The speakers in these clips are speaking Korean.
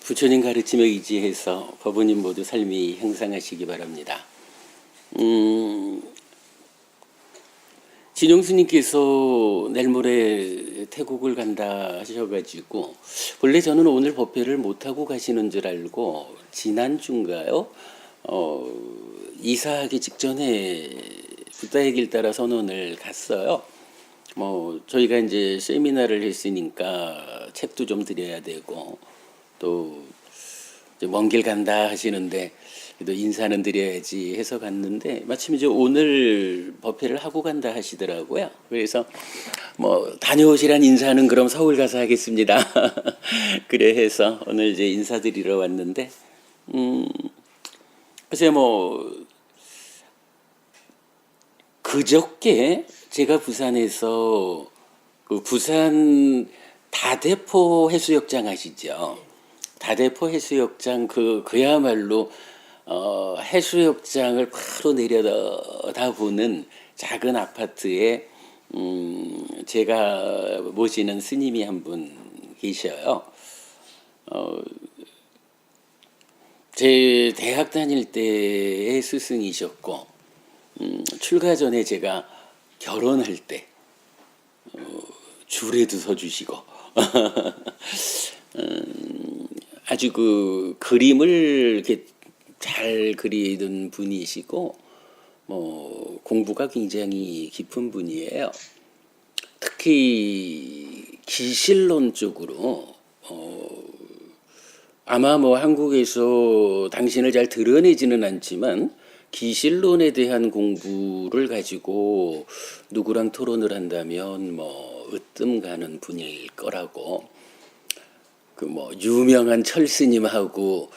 부처님 가르침에 의지해서 법원님 모두 삶이 향상하시기 바랍니다. 진용 스님께서 내일 모레 태국을 간다 하셔가지고 원래 저는 오늘 법회를 못하고 가시는 줄 알고 지난주인가요? 이사하기 직전에 부다의 길 따라 선원을 갔어요. 저희가 이제 세미나를 했으니까 책도 좀 드려야 되고 또 먼 길 간다 하시는데 그래도 인사는 드려야지 해서 갔는데 마침 이제 오늘 법회를 하고 간다 하시더라고요. 그래서 다녀오시란 인사는 그럼 서울 가서 하겠습니다. 그래 해서 오늘 이제 인사드리러 왔는데 글쎄 그저께 제가 부산에서 그 부산 다대포 해수욕장 아시죠? 다대포 해수욕장 그야말로 해수욕장을 바로 내려다보는 작은 아파트에 제가 모시는 스님이 한 분 계셔요. 제 대학 다닐 때의 스승이셨고 출가 전에 제가 결혼할 때 줄에도 서주시고 아주 그 그림을 이렇게 잘 그리던 분이시고 공부가 굉장히 깊은 분이에요. 특히 기실론 쪽으로 아마 한국에서 당신을 잘 드러내지는 않지만 기실론에 대한 공부를 가지고 누구랑 토론을 한다면 으뜸 가는 분야일 거라고 유명한 철스님하고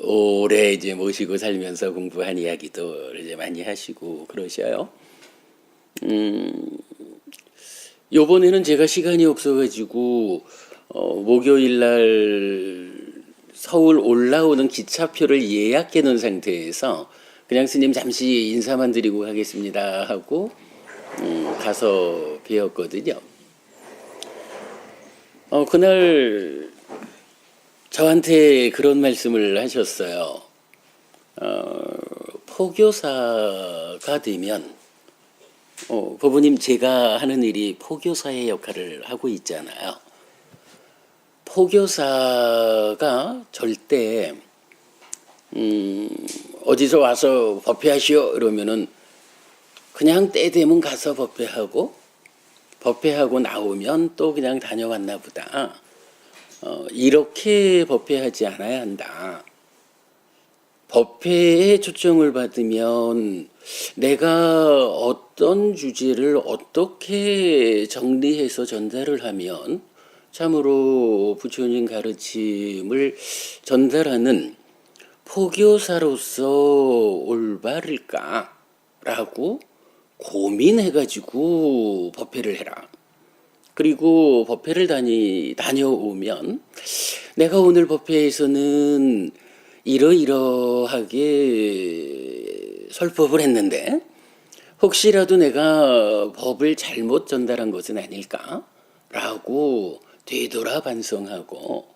오래 이제 모시고 살면서 공부한 이야기도 이제 많이 하시고 그러셔요. 요번에는 제가 시간이 없어가지고 목요일 날 서울 올라오는 기차표를 예약해 놓은 상태에서 그냥 스님 잠시 인사만 드리고 가겠습니다 하고 가서 뵈었거든요. 그날 저한테 그런 말씀을 하셨어요. 포교사가 되면 법부님 제가 하는 일이 포교사의 역할을 하고 있잖아요. 포교사가 절대 어디서 와서 법회하시오 이러면은 그냥 때 되면 가서 법회하고 나오면 또 그냥 다녀왔나 보다. 이렇게 법회하지 않아야 한다. 법회에 초청을 받으면 내가 어떤 주제를 어떻게 정리해서 전달을 하면 참으로 부처님 가르침을 전달하는 포교사로서 올바를까라고 고민해가지고 법회를 해라. 그리고 법회를 다녀오면 내가 오늘 법회에서는 이러이러하게 설법을 했는데 혹시라도 내가 법을 잘못 전달한 것은 아닐까라고 되돌아 반성하고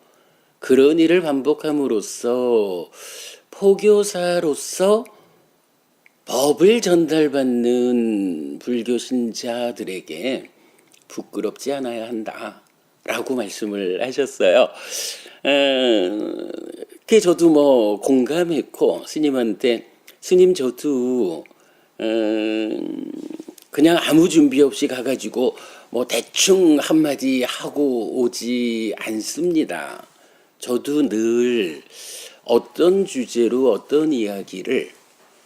그런 일을 반복함으로써 포교사로서 법을 전달받는 불교 신자들에게 부끄럽지 않아야 한다라고 말씀을 하셨어요. 그게 저도 공감했고 스님한테 스님 저도 그냥 아무 준비 없이 가가지고 대충 한마디 하고 오지 않습니다. 저도 늘 어떤 주제로 어떤 이야기를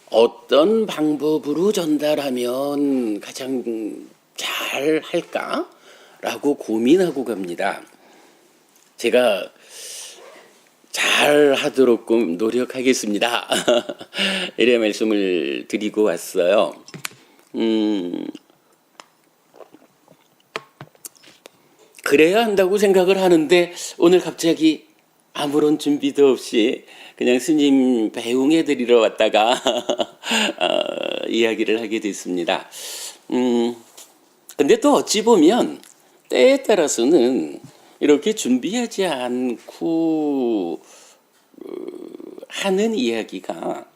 어떤 방법으로 전달하면 가장 잘 할까라고 고민하고 갑니다. 제가 잘 하도록 노력하겠습니다. 이래 말씀을 드리고 왔어요. 그래야 한다고 생각을 하는데 오늘 갑자기 아무런 준비도 없이 그냥 스님 배웅해 드리러 왔다가 이야기를 하게 됐습니다. 근데 또 어찌 보면 때에 따라서는 이렇게 준비하지 않고 하는 이야기가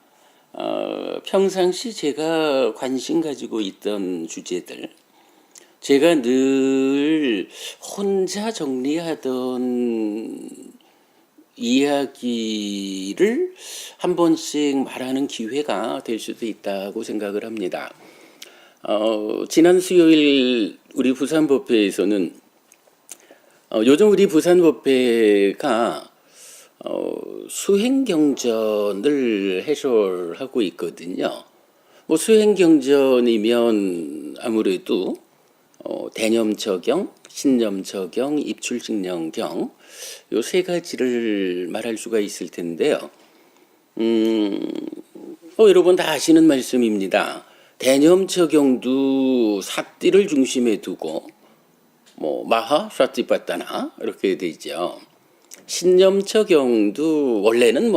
평상시 제가 관심 가지고 있던 주제들, 제가 늘 혼자 정리하던 이야기를 한 번씩 말하는 기회가 될 수도 있다고 생각을 합니다. 지난 수요일 우리 부산법회에서는 요즘 우리 부산법회가 수행경전을 해설하고 있거든요. 뭐 수행경전이면 아무래도 대념처경, 신념처경, 입출직념경 요 세 가지를 말할 수가 있을 텐데요. 여러분 다 아시는 말씀입니다. 대념처경도 삿띠를 중심에 두고 뭐 마하, 샤띠빠따나 이렇게 되죠. 신념처경도 원래는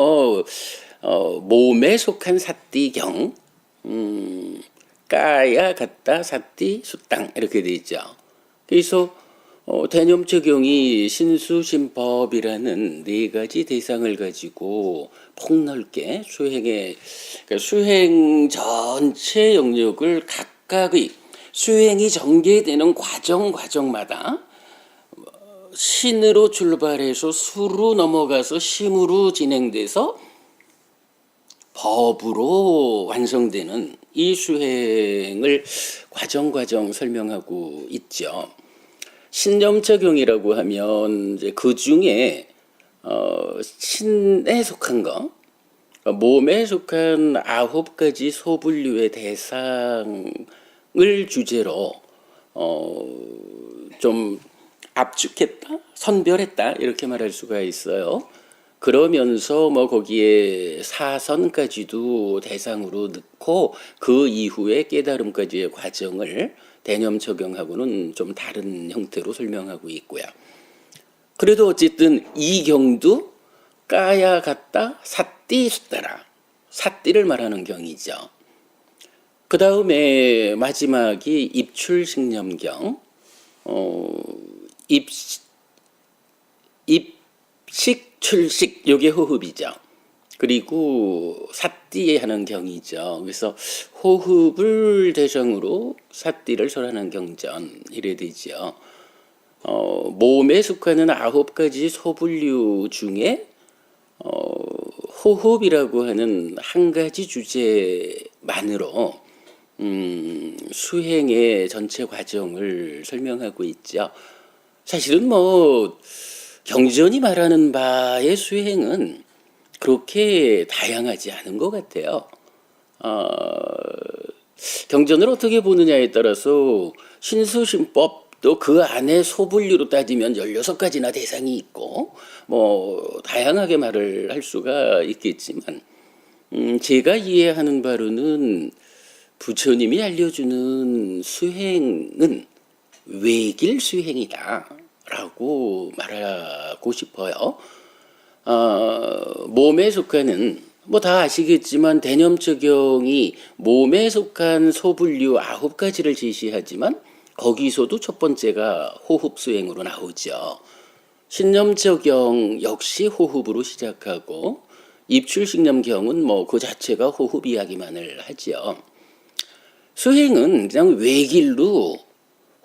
몸에 속한 삿띠경, 까야 갖다 삿띠 수땅 이렇게 돼 있죠. 그래서 대념처경이 신수신법이라는 네 가지 대상을 가지고 폭넓게 그러니까 수행 전체 영역을 각각의 수행이 전개되는 과정마다 신으로 출발해서 수로 넘어가서 심으로 진행돼서 법으로 완성되는 이 수행을 과정 설명하고 있죠. 신념처경이라고 하면 이제 그 중에 신에 속한 거, 몸에 속한 9가지 소분류의 대상을 주제로 좀 압축했다, 선별했다 이렇게 말할 수가 있어요. 그러면서 거기에 사선까지도 대상으로 넣고 그 이후에 깨달음까지의 과정을 대념처경하고는 좀 다른 형태로 설명하고 있고요. 그래도 어쨌든 이 경도 까야 같다 삿띠 숫따라 삿띠를 말하는 경이죠. 그 다음에 마지막이 입출식념경, 입식 출식 요게 호흡이죠. 그리고 삿띠에 하는 경이죠. 그래서 호흡을 대상으로 삿띠를 설하는 경전 이래 되죠. 몸에 속하는 9가지 소분류 중에 호흡이라고 하는 한 가지 주제만으로 수행의 전체 과정을 설명하고 있죠. 사실은 경전이 말하는 바의 수행은 그렇게 다양하지 않은 것 같아요. 경전을 어떻게 보느냐에 따라서 신수신법도 그 안에 소분류로 따지면 16가지나 대상이 있고 다양하게 말을 할 수가 있겠지만 제가 이해하는 바로는 부처님이 알려주는 수행은 외길 수행이다 라고 말하고 싶어요. 몸에 속하는 다 아시겠지만 대념처경이 몸에 속한 소분류 9가지를 제시하지만 거기서도 첫 번째가 호흡 수행으로 나오죠. 신념처경 역시 호흡으로 시작하고 입출식념경은 그 자체가 호흡 이야기만을 하죠. 수행은 그냥 외길로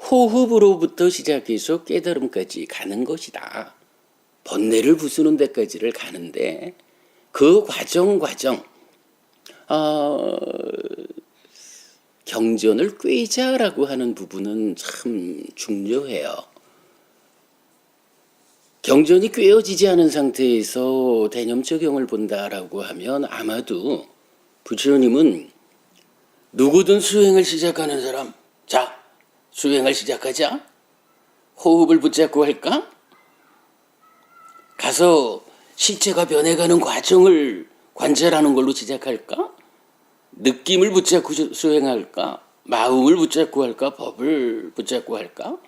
호흡으로부터 시작해서 깨달음까지 가는 것이다. 번뇌를 부수는 데까지를 가는데 그 과정 경전을 꿰자라고 하는 부분은 참 중요해요. 경전이 꿰어지지 않은 상태에서 대념처경을 본다라고 하면 아마도 부처님은 누구든 수행을 시작하는 사람, 자, 수행을 시작하자. 호흡을 붙잡고 할까? 가서 시체가 변해가는 과정을 관찰하는 걸로 시작할까? 느낌을 붙잡고 수행할까? 마음을 붙잡고 할까? 법을 붙잡고 할까?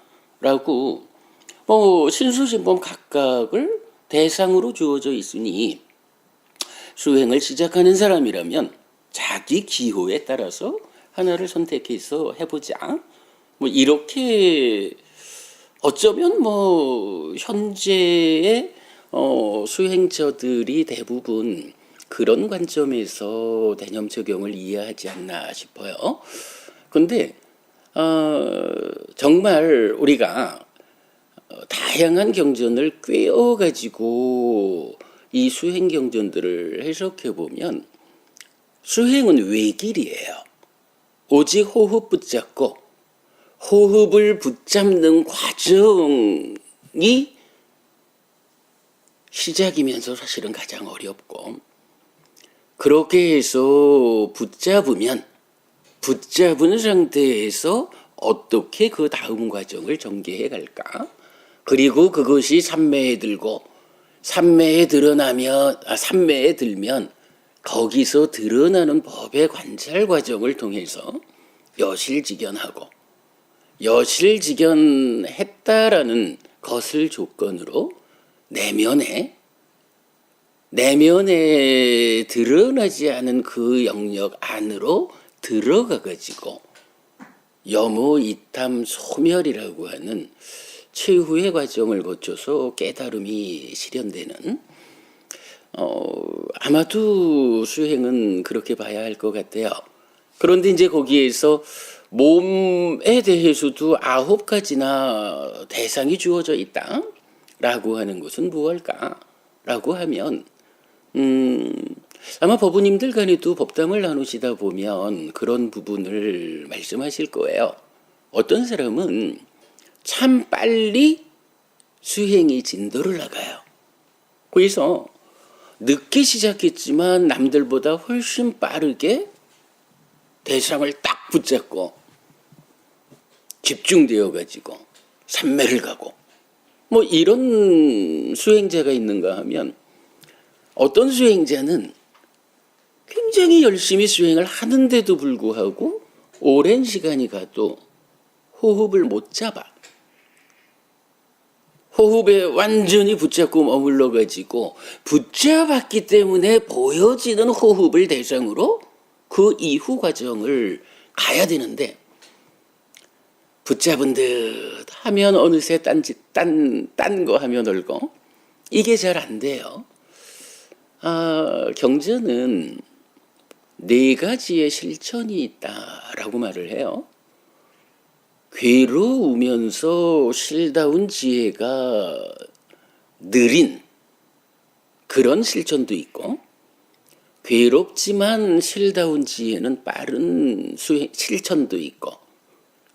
라고 신수신법 각각을 대상으로 주어져 있으니 수행을 시작하는 사람이라면 자기 기호에 따라서 하나를 선택해서 해보자. 이렇게 어쩌면 뭐 현재의 수행자들이 대부분 그런 관점에서 대념 적용을 이해하지 않나 싶어요. 근데 정말 우리가 다양한 경전을 꿰어 가지고 이 수행 경전들을 해석해 보면 수행은 외길이에요. 오직 호흡 붙잡고 호흡을 붙잡는 과정이 시작이면서 사실은 가장 어렵고, 그렇게 해서 붙잡은 상태에서 어떻게 그 다음 과정을 전개해 갈까? 그리고 그것이 삼매에 들고 삼매에 들면 거기서 드러나는 법의 관찰 과정을 통해서 여실직연하고, 여실직연했다라는 것을 조건으로 내면에 드러나지 않은 그 영역 안으로 들어가 가지고 염호 이탐 소멸이라고 하는 최후의 과정을 거쳐서 깨달음이 실현되는, 아마도 수행은 그렇게 봐야 할 것 같아요. 그런데 이제 거기에서 몸에 대해서도 9가지나 대상이 주어져 있다라고 하는 것은 무엇일까라고 하면, 아마 법부님들 간에도 법담을 나누시다 보면 그런 부분을 말씀하실 거예요. 어떤 사람은 참 빨리 수행이 진도를 나가요. 그래서 늦게 시작했지만 남들보다 훨씬 빠르게 대상을 딱 붙잡고 집중되어 가지고 삼매를 가고, 뭐 이런 수행자가 있는가 하면, 어떤 수행자는 굉장히 열심히 수행을 하는데도 불구하고 오랜 시간이 가도 호흡을 못 잡아. 호흡에 완전히 붙잡고 머물러 가지고 붙잡았기 때문에 보여지는 호흡을 대상으로 그 이후 과정을 가야 되는데, 붙잡은 듯 하면 어느새 딴 거 하면 얼고, 이게 잘 안 돼요. 경전은 4가지의 실천이 있다라고 말을 해요. 괴로우면서 실다운 지혜가 느린 그런 실천도 있고, 괴롭지만 실다운 지혜는 빠른 실천도 있고,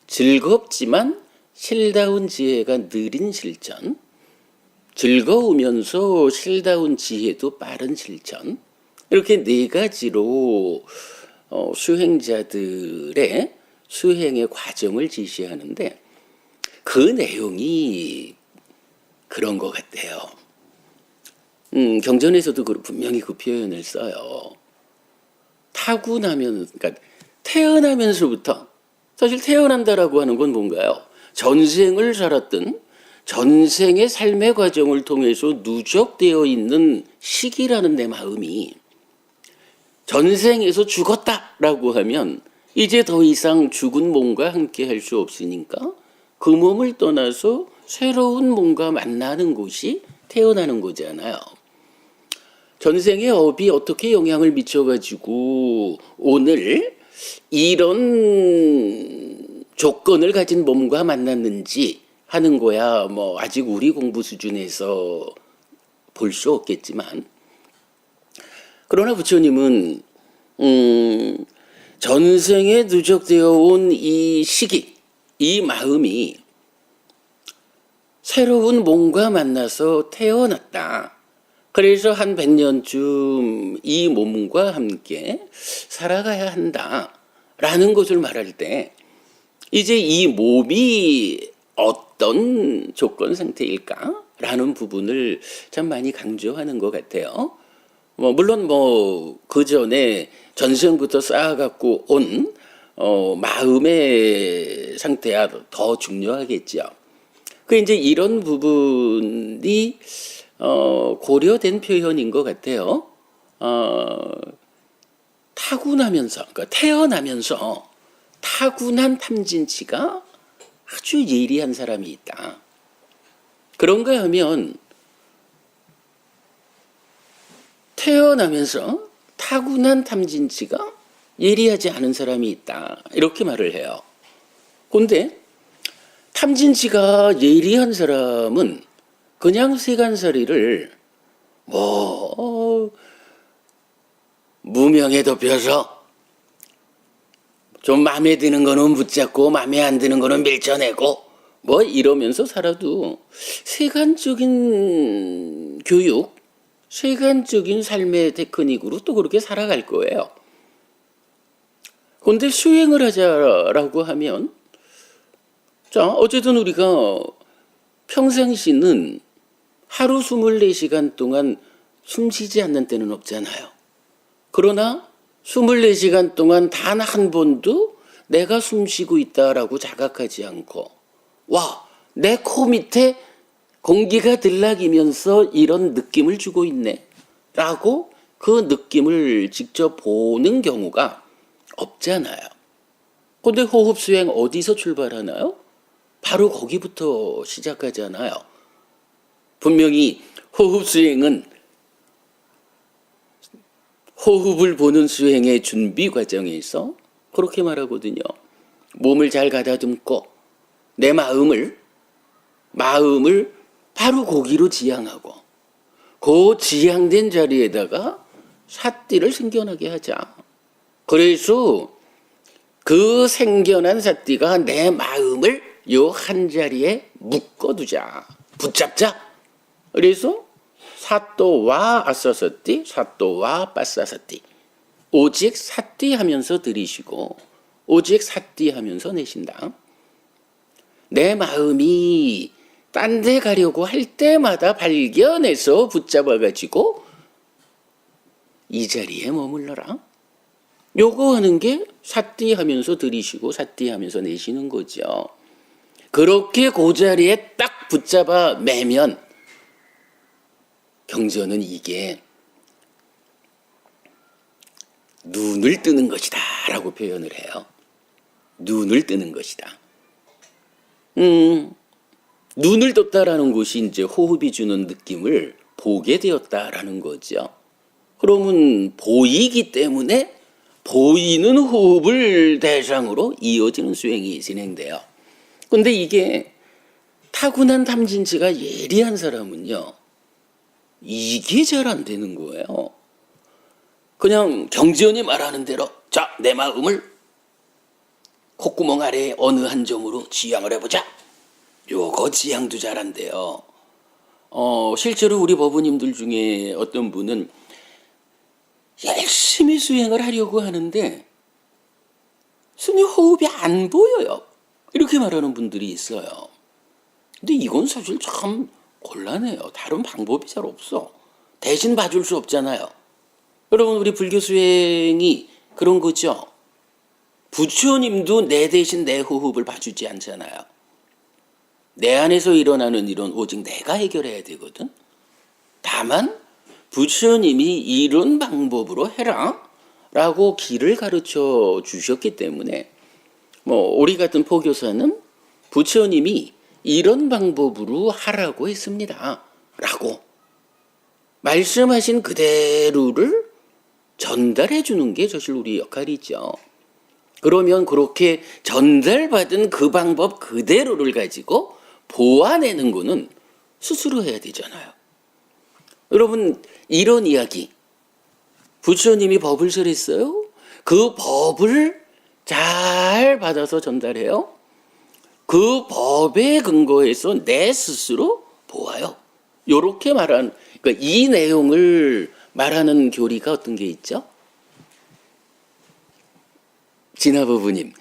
즐겁지만 실다운 지혜가 느린 실천, 즐거우면서 실다운 지혜도 빠른 실천, 이렇게 4가지로 수행자들의 수행의 과정을 지시하는데, 그 내용이 그런 것 같아요. 경전에서도 분명히 그 표현을 써요. 그러니까 태어나면서부터, 사실 태어난다라고 하는 건 뭔가요? 전생을 살았던 전생의 삶의 과정을 통해서 누적되어 있는 시기라는 내 마음이, 전생에서 죽었다라고 하면 이제 더 이상 죽은 몸과 함께 할 수 없으니까 그 몸을 떠나서 새로운 몸과 만나는 곳이 태어나는 거잖아요. 전생의 업이 어떻게 영향을 미쳐가지고 오늘 이런 조건을 가진 몸과 만났는지 하는 거야 뭐 아직 우리 공부 수준에서 볼 수 없겠지만, 그러나 부처님은 전생에 누적되어 온 이 시기, 이 마음이 새로운 몸과 만나서 태어났다. 그래서 한 100년쯤 이 몸과 함께 살아가야 한다라는 것을 말할 때, 이제 이 몸이 어떤 조건 상태일까라는 부분을 참 많이 강조하는 것 같아요. 물론 그 전에 전생부터 쌓아갖고 온 마음의 상태야 더 중요하겠죠. 그 이제 이런 부분이 고려된 표현인 것 같아요. 그러니까 태어나면서 타고난 탐진치가 아주 예리한 사람이 있다. 그런가 하면 태어나면서 타고난 탐진치가 예리하지 않은 사람이 있다. 이렇게 말을 해요. 그런데 탐진치가 예리한 사람은 그냥 세간살이를 무명에 덮여서 좀 마음에 드는 거는 붙잡고 마음에 안 드는 거는 밀쳐내고 이러면서 살아도 세간적인 교육, 세간적인 삶의 테크닉으로 또 그렇게 살아갈 거예요. 그런데 수행을 하자라고 하면 자, 어쨌든 우리가 평상시는 하루 24시간 동안 숨 쉬지 않는 때는 없잖아요. 그러나 24시간 동안 단 한 번도 내가 숨 쉬고 있다라고 자각하지 않고 내 코 밑에 공기가 들락이면서 이런 느낌을 주고 있네 라고 그 느낌을 직접 보는 경우가 없잖아요. 근데 호흡 수행 어디서 출발하나요? 바로 거기부터 시작하잖아요. 분명히 호흡 수행은 호흡을 보는 수행의 준비 과정에서 그렇게 말하거든요. 몸을 잘 가다듬고 내 마음을 바로 거기로 지향하고 그 지향된 자리에다가 삿띠를 생겨나게 하자. 그래서 그 생겨난 삿띠가 내 마음을 요 한 자리에 묶어두자. 붙잡자. 그래서 사또와 아싸사띠, 사또와 빠싸사띠. 오직 사띠 하면서 들이쉬고 오직 사띠 하면서 내쉰다. 내 마음이 딴 데 가려고 할 때마다 발견해서 붙잡아가지고 이 자리에 머물러라. 요거 하는 게 사띠 하면서 들이쉬고 사띠 하면서 내쉬는 거죠. 그렇게 그 자리에 딱 붙잡아 매면 경전은 이게 눈을 뜨는 것이다 라고 표현을 해요. 눈을 뜨는 것이다. 눈을 떴다라는 것이 이제 호흡이 주는 느낌을 보게 되었다라는 거죠. 그러면 보이기 때문에 보이는 호흡을 대상으로 이어지는 수행이 진행돼요. 근데 이게 타고난 탐진치가 예리한 사람은요, 이게 잘 안 되는 거예요. 그냥 경지연이 말하는 대로 자, 내 마음을 콧구멍 아래에 어느 한 점으로 지향을 해보자. 요거 지향도 잘 안 돼요. 실제로 우리 법부님들 중에 어떤 분은 열심히 수행을 하려고 하는데 스님 호흡이 안 보여요. 이렇게 말하는 분들이 있어요. 근데 이건 사실 참 곤란해요. 다른 방법이 잘 없어. 대신 봐줄 수 없잖아요. 여러분, 우리 불교 수행이 그런 거죠. 부처님도 내 대신 내 호흡을 봐주지 않잖아요. 내 안에서 일어나는 일은 오직 내가 해결해야 되거든. 다만 부처님이 이런 방법으로 해라 라고 길을 가르쳐 주셨기 때문에 우리 같은 포교사는 부처님이 이런 방법으로 하라고 했습니다 라고 말씀하신 그대로를 전달해 주는 게 사실 우리 역할이죠. 그러면 그렇게 전달받은 그 방법 그대로를 가지고 보완해내는 거는 스스로 해야 되잖아요. 여러분, 이런 이야기, 부처님이 법을 설했어요. 그 법을 잘 받아서 전달해요. 그 법에 근거해서 내 스스로 보아요. 요렇게 말하는, 그러니까 이 내용을 말하는 교리가 어떤 게 있죠? 진화부부님,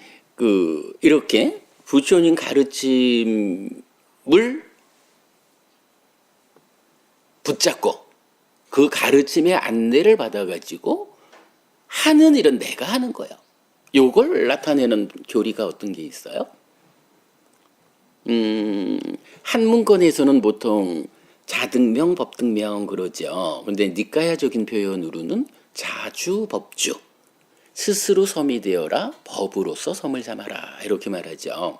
이렇게 부처님 가르침을 붙잡고 그 가르침의 안내를 받아가지고 하는 일은 내가 하는 거예요. 요걸 나타내는 교리가 어떤 게 있어요? 한 문건에서는 보통 자등명, 법등명 그러죠. 근데 니까야적인 표현으로는 자주, 법주, 스스로 섬이 되어라, 법으로서 섬을 삼아라 이렇게 말하죠.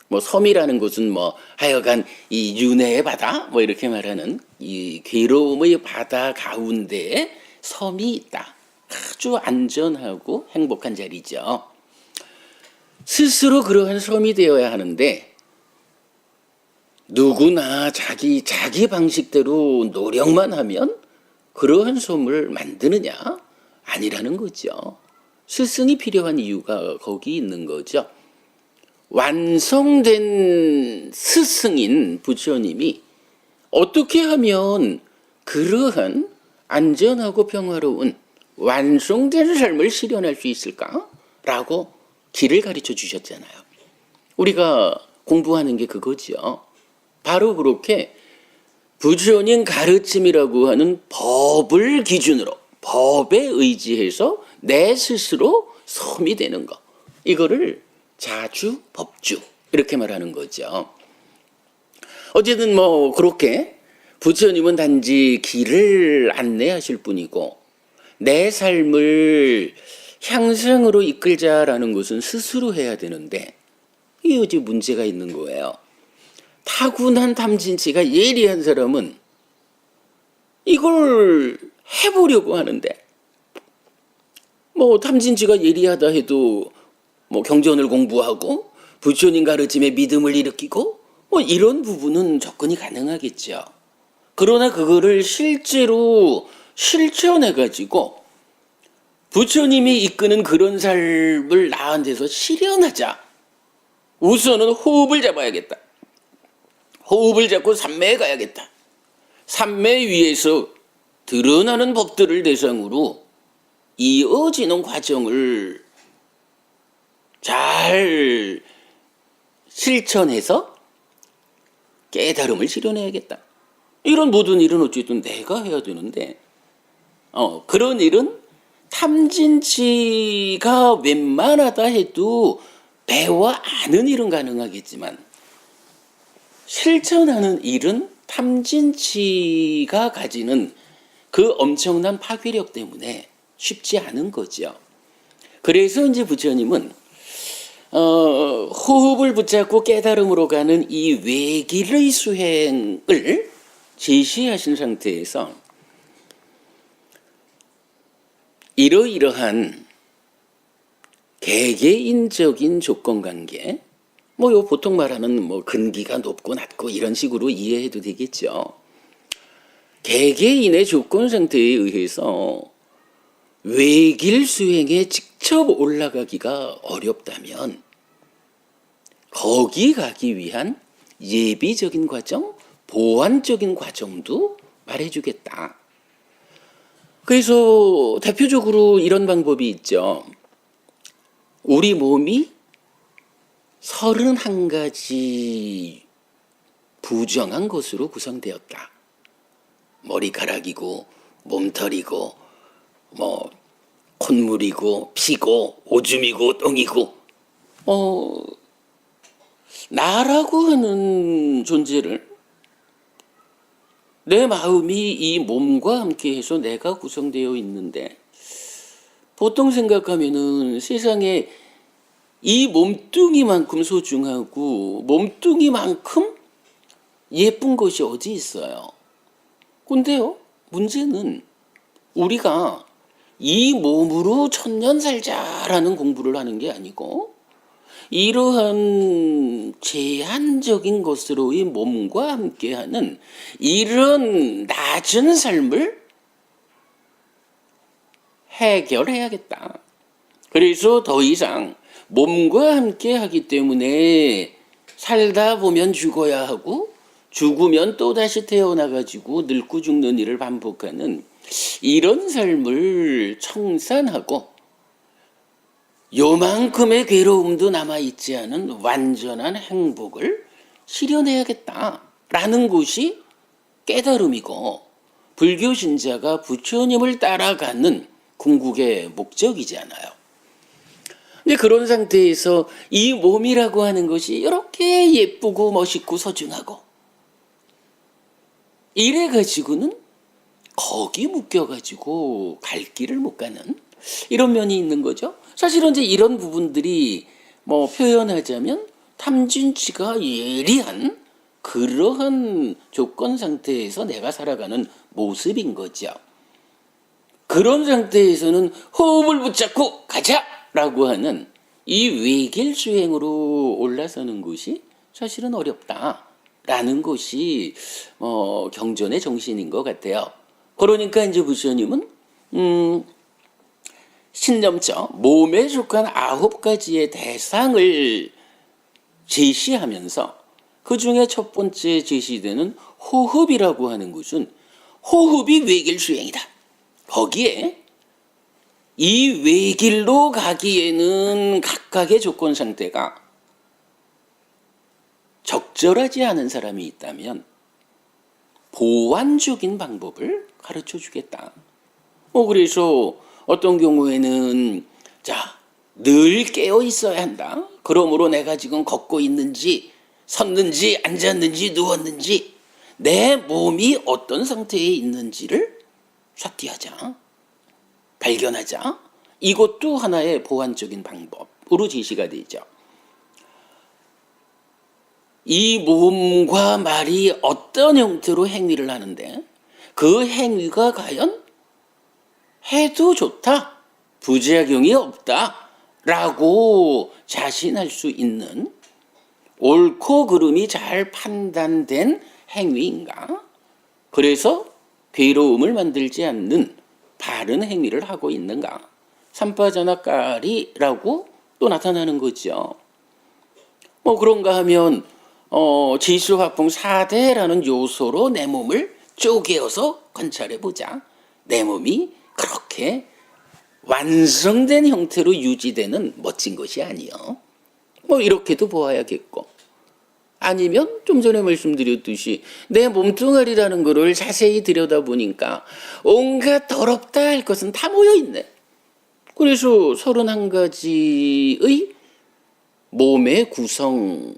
뭐 섬이라는 것은 뭐 하여간 이 윤회의 바다 뭐 이렇게 말하는 이 괴로움의 바다 가운데에 섬이 있다. 아주 안전하고 행복한 자리죠. 스스로 그러한 섬이 되어야 하는데 누구나 자기 방식대로 노력만 하면 그러한 섬을 만드느냐? 아니라는 거죠. 스승이 필요한 이유가 거기 있는 거죠. 완성된 스승인 부처님이 어떻게 하면 그러한 안전하고 평화로운 완성된 삶을 실현할 수 있을까? 라고 길을 가르쳐 주셨잖아요. 우리가 공부하는 게 그거죠. 바로 그렇게 부처님 가르침이라고 하는 법을 기준으로, 법에 의지해서 내 스스로 섬이 되는 거. 이거를 자주, 법주 이렇게 말하는 거죠. 어쨌든 뭐 그렇게 부처님은 단지 길을 안내하실 뿐이고 내 삶을 향상으로 이끌자라는 것은 스스로 해야 되는데 이게 어째 문제가 있는 거예요. 타고난 탐진치가 예리한 사람은 이걸 해보려고 하는데 뭐 탐진치가 예리하다 해도 뭐 경전을 공부하고 부처님 가르침에 믿음을 일으키고 뭐 이런 부분은 접근이 가능하겠죠. 그러나 그거를 실제로 실천해가지고 부처님이 이끄는 그런 삶을 나한테서 실현하자. 우선은 호흡을 잡아야겠다. 호흡을 잡고 삼매에 가야겠다. 삼매 위에서 드러나는 법들을 대상으로 이어지는 과정을 잘 실천해서 깨달음을 실현해야겠다. 이런 모든 일은 어쨌든 내가 해야 되는데 그런 일은 탐진치가 웬만하다 해도 배워 아는 일은 가능하겠지만 실천하는 일은 탐진치가 가지는 그 엄청난 파괴력 때문에 쉽지 않은 거죠. 그래서 이제 부처님은 호흡을 붙잡고 깨달음으로 가는 이 외길의 수행을 제시하신 상태에서 이러이러한 개개인적인 조건관계, 뭐 요 보통 말하는 뭐 근기가 높고 낮고 이런 식으로 이해해도 되겠죠. 개개인의 조건 상태에 의해서 외길 수행에 직접 올라가기가 어렵다면 거기 가기 위한 예비적인 과정, 보완적인 과정도 말해주겠다. 그래서 대표적으로 이런 방법이 있죠. 우리 몸이 31가지 부정한 것으로 구성되었다. 머리카락이고 몸털이고 뭐 콧물이고 피고 오줌이고 똥이고 나라고 하는 존재를 내 마음이 이 몸과 함께해서 내가 구성되어 있는데 보통 생각하면은 세상에 이 몸뚱이만큼 소중하고 몸뚱이만큼 예쁜 것이 어디 있어요? 근데요, 문제는 우리가 이 몸으로 천년 살자라는 공부를 하는 게 아니고 이러한 제한적인 것으로의 몸과 함께하는 이런 낮은 삶을 해결해야겠다. 그래서 더 이상 몸과 함께하기 때문에 살다 보면 죽어야 하고 죽으면 또다시 태어나가지고 늙고 죽는 일을 반복하는 이런 삶을 청산하고 요만큼의 괴로움도 남아있지 않은 완전한 행복을 실현해야겠다라는 것이 깨달음이고 불교 신자가 부처님을 따라가는 궁극의 목적이잖아요. 근데 그런 상태에서 이 몸이라고 하는 것이 이렇게 예쁘고 멋있고 소중하고 이래가지고는 거기 묶여가지고 갈 길을 못 가는 이런 면이 있는 거죠. 사실은 이제 이런 부분들이 뭐 표현하자면 탐진치가 예리한 그러한 조건 상태에서 내가 살아가는 모습인 거죠. 그런 상태에서는 호흡을 붙잡고 가자라고 하는 이 외길 수행으로 올라서는 것이 사실은 어렵다라는 것이 경전의 정신인 것 같아요. 그러니까 이제 부처님은 신념적 몸에 속한 9가지의 대상을 제시하면서 그 중에 첫 번째 제시되는 호흡이라고 하는 것은 호흡이 외길 수행이다. 거기에 이 외길로 가기에는 각각의 조건 상태가 적절하지 않은 사람이 있다면 보완적인 방법을 가르쳐 주겠다. 그래서 어떤 경우에는 늘 깨어 있어야 한다. 그러므로 내가 지금 걷고 있는지 섰는지 앉았는지 누웠는지 내 몸이 어떤 상태에 있는지를 삭제하자. 발견하자. 이것도 하나의 보완적인 방법으로 제시가 되죠. 이 몸과 말이 어떤 형태로 행위를 하는데 그 행위가 과연 해도 좋다, 부작용이 없다 라고 자신할 수 있는 옳고 그름이 잘 판단된 행위인가? 그래서 괴로움을 만들지 않는 바른 행위를 하고 있는가? 삼파자나까리라고 또 나타나는 거죠. 그런가 하면 지수화풍 4대라는 요소로 내 몸을 쪼개어서 관찰해 보자. 내 몸이 그렇게 완성된 형태로 유지되는 멋진 것이 아니요. 이렇게도 보아야겠고, 아니면 좀 전에 말씀드렸듯이 내 몸뚱아리라는 거를 자세히 들여다보니까 온갖 더럽다 할 것은 다 모여있네. 그래서 31가지의 몸의 구성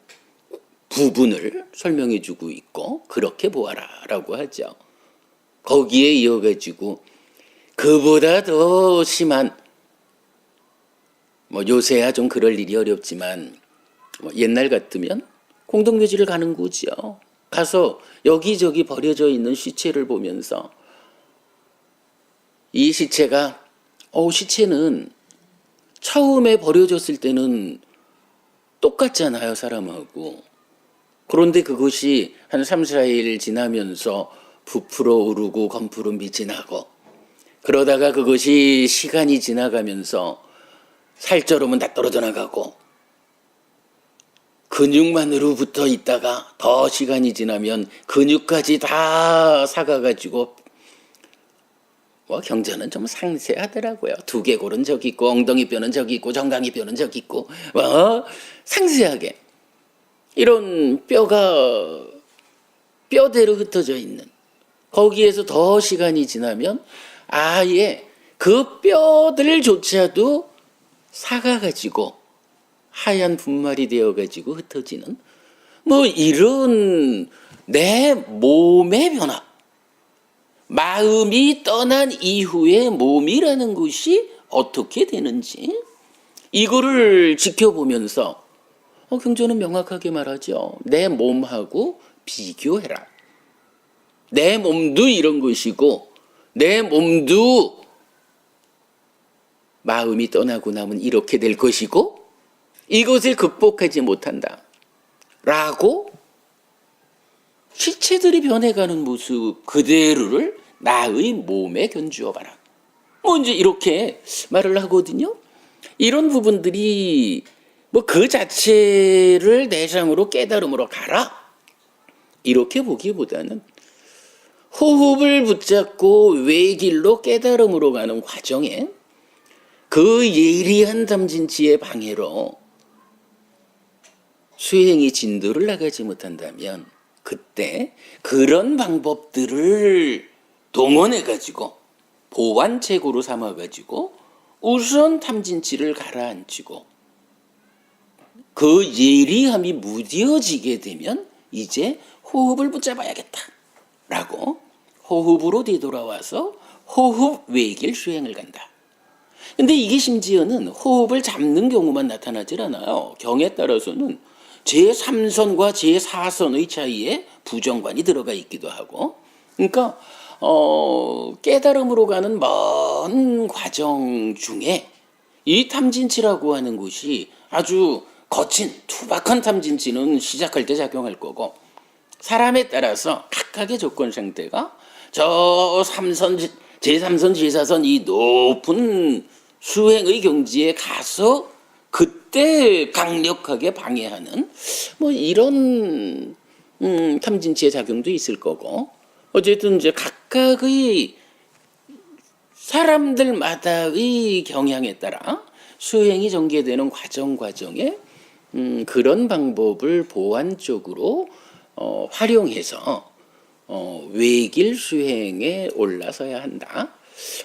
부분을 설명해주고 있고 그렇게 보아라 라고 하죠. 거기에 이어가지고 그보다 더 심한, 요새야 좀 그럴 일이 어렵지만 옛날 같으면 공동묘지를 가는 거죠. 가서 여기저기 버려져 있는 시체를 보면서 이 시체가 시체는 처음에 버려졌을 때는 똑같잖아요, 사람하고. 그런데 그것이 한 3, 4일 지나면서 부풀어 오르고 검푸른 빛이 나고, 그러다가 그것이 시간이 지나가면서 살쪄름은 다 떨어져 나가고, 근육만으로 붙어 있다가 더 시간이 지나면 근육까지 다 사가가지고, 경전은 좀 상세하더라고요. 두개골은 저기 있고, 엉덩이 뼈는 저기 있고, 정강이 뼈는 저기 있고, 상세하게 이런 뼈가 뼈대로 흩어져 있는, 거기에서 더 시간이 지나면 아예 그 뼈들조차도 사가가지고 하얀 분말이 되어가지고 흩어지는 이런 내 몸의 변화, 마음이 떠난 이후의 몸이라는 것이 어떻게 되는지 이거를 지켜보면서 경전은 명확하게 말하죠. 내 몸하고 비교해라. 내 몸도 이런 것이고 내 몸도 마음이 떠나고 나면 이렇게 될 것이고 이것을 극복하지 못한다 라고 시체들이 변해가는 모습 그대로를 나의 몸에 견주어 봐라. 이제 이렇게 말을 하거든요. 이런 부분들이 그 자체를 내상으로 깨달음으로 가라 이렇게 보기보다는 호흡을 붙잡고 외길로 깨달음으로 가는 과정에 그 예리한 탐진치의 방해로 수행이 진도를 나가지 못한다면 그때 그런 방법들을 동원해가지고 보완책으로 삼아가지고 우선 탐진치를 가라앉히고 그 예리함이 무뎌지게 되면 이제 호흡을 붙잡아야겠다 라고 호흡으로 되돌아와서 호흡 외길 수행을 간다. 근데 이게 심지어는 호흡을 잡는 경우만 나타나질 않아요. 경에 따라서는 제3선과 제4선의 차이에 부정관이 들어가 있기도 하고, 그러니까 깨달음으로 가는 먼 과정 중에 이 탐진치라고 하는 것이 아주 거친 투박한 탐진치는 시작할 때 작용할 거고, 사람에 따라서 각각의 조건 상태가 저 제3선, 제4선 이 높은 수행의 경지에 가서 그때 강력하게 방해하는 뭐 이런 탐진치의 작용도 있을 거고, 어쨌든 이제 각각의 사람들마다의 경향에 따라 수행이 전개되는 과정에 그런 방법을 보완적으로 활용해서 외길 수행에 올라서야 한다.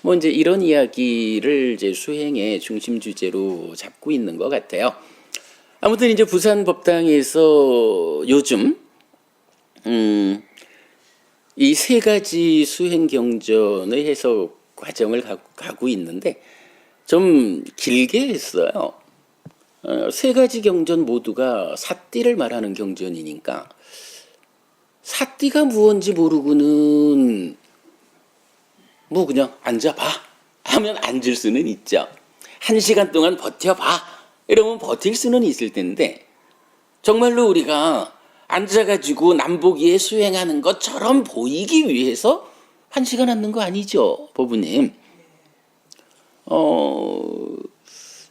뭐 이제 이런 이야기를 이제 수행의 중심 주제로 잡고 있는 것 같아요. 아무튼 이제 부산 법당에서 요즘 이 세 가지 수행 경전의 해석 과정을 가고 있는데 좀 길게 했어요. 세 가지 경전 모두가 사띠를 말하는 경전이니까 사띠가 무언지 모르고는 뭐 그냥 앉아봐 하면 앉을 수는 있죠. 1시간 동안 버텨봐 이러면 버틸 수는 있을 텐데, 정말로 우리가 앉아가지고 남보기에 수행하는 것처럼 보이기 위해서 1시간 앉는 거 아니죠, 보부님.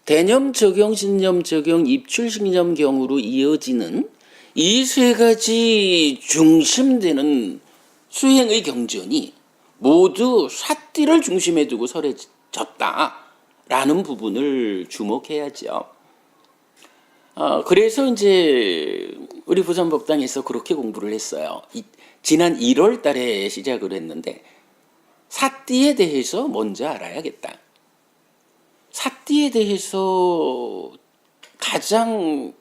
대념 적용, 신념 적용, 입출 신념경으로 이어지는 이 세 가지 중심되는 수행의 경전이 모두 사띠를 중심에 두고 설해졌다라는 부분을 주목해야죠. 그래서 이제 우리 부산법당에서 그렇게 공부를 했어요. 지난 1월 달에 시작을 했는데 사띠에 대해서 먼저 알아야겠다. 사띠에 대해서 가장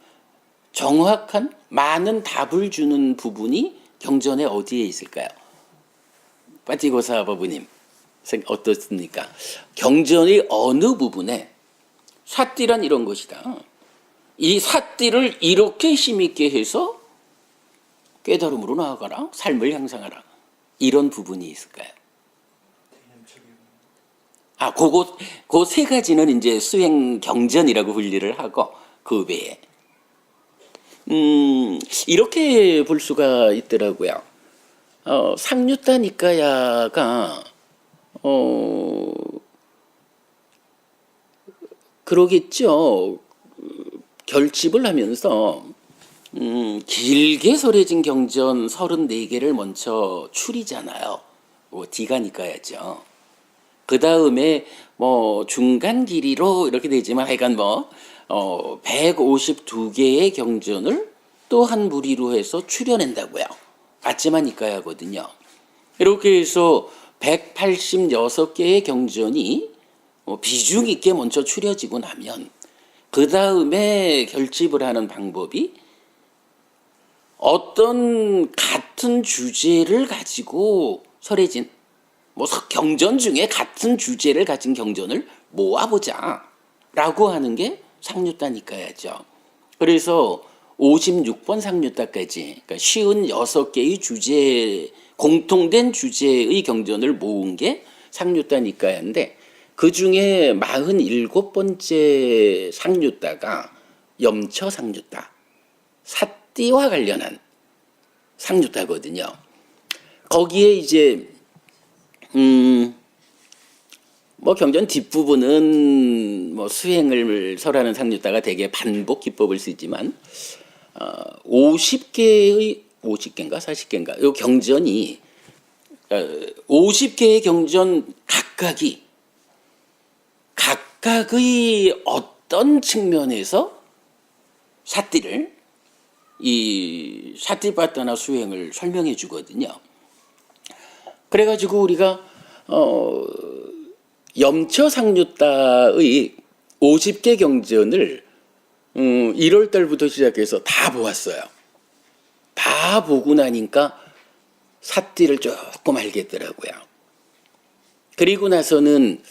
정확한 많은 답을 주는 부분이 경전에 어디에 있을까요? 빠티고사 법부님 어떻습니까? 경전의 어느 부분에 사띠란 이런 것이다, 이 사띠를 이렇게 힘있게 해서 깨달음으로 나아가라, 삶을 향상하라, 이런 부분이 있을까요? 그 세 가지는 이제 수행 경전이라고 분리를 하고, 그 외에 이렇게 볼 수가 있더라고요. 상류타 니까야가 그러겠죠. 결집을 하면서 길게 설해진 경전 34개를 먼저 추리잖아요. 디가니까야죠. 그 다음에 뭐 중간 길이로 이렇게 되지만 하여간 152개의 경전을 또 한 무리로 해서 추려낸다고요. 아찌마니까야거든요. 이렇게 해서 186개의 경전이 비중 있게 먼저 추려지고 나면 그 다음에 결집을 하는 방법이 어떤 같은 주제를 가지고 설해진 경전 중에 같은 주제를 가진 경전을 모아보자 라고 하는 게 상류따니까야죠. 그래서 56번 상류따까지, 그러니까 56개의 주제, 공통된 주제의 경전을 모은 게 상류따니까야인데, 그 중에 47번째 상류따가 염처 상류따, 사띠와 관련한 상류따거든요. 거기에 이제 경전 뒷부분은 수행을 설하는 상류따가 대개 반복 기법을 쓰지만 50개인가 40개인가 이 경전이 50개의 경전 각각의 어떤 측면에서 이 사띠빠따나 수행을 설명해 주거든요. 그래가지고 우리가 염처 상류따의 50개 경전을 1월 달부터 시작해서 다 보았어요. 다 보고 나니까 사띠를 조금 알겠더라고요. 그리고 나서는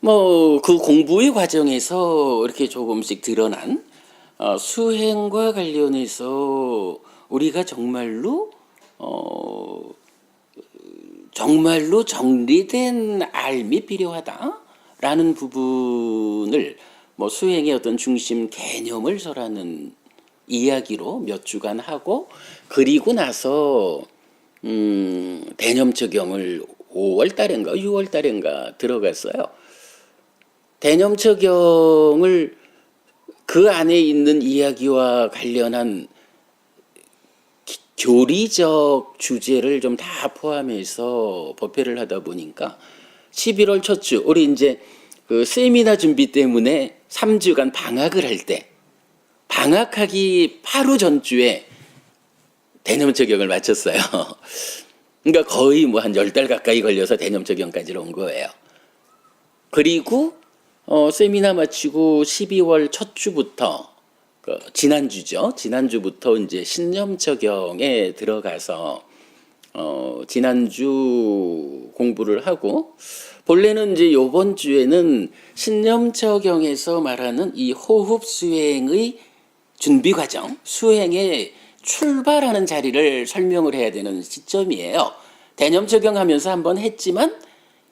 그 공부의 과정에서 이렇게 조금씩 드러난 수행과 관련해서 우리가 정말로 정리된 알미 필요하다라는 부분을 뭐 수행의 어떤 중심 개념을 설하는 이야기로 몇 주간 하고, 그리고 나서 대념적용을 5월 달인가 6월 달인가 들어갔어요. 대념적용을 그 안에 있는 이야기와 관련한 교리적 주제를 좀 다 포함해서 법회를 하다 보니까 11월 첫 주, 우리 이제 그 세미나 준비 때문에 3주간 방학을 할 때, 방학하기 바로 전주에 대념적용을 마쳤어요. 그러니까 거의 뭐 한 10달 가까이 걸려서 대념적용까지 온 거예요. 그리고 세미나 마치고 12월 첫 주부터 지난주죠. 지난주부터 이제 신념적용에 들어가서 지난주 공부를 하고, 본래는 이제 요번 주에는 신념적용에서 말하는 이 호흡 수행의 준비 과정, 수행의 출발하는 자리를 설명을 해야 되는 시점이에요. 대념 적용하면서 한번 했지만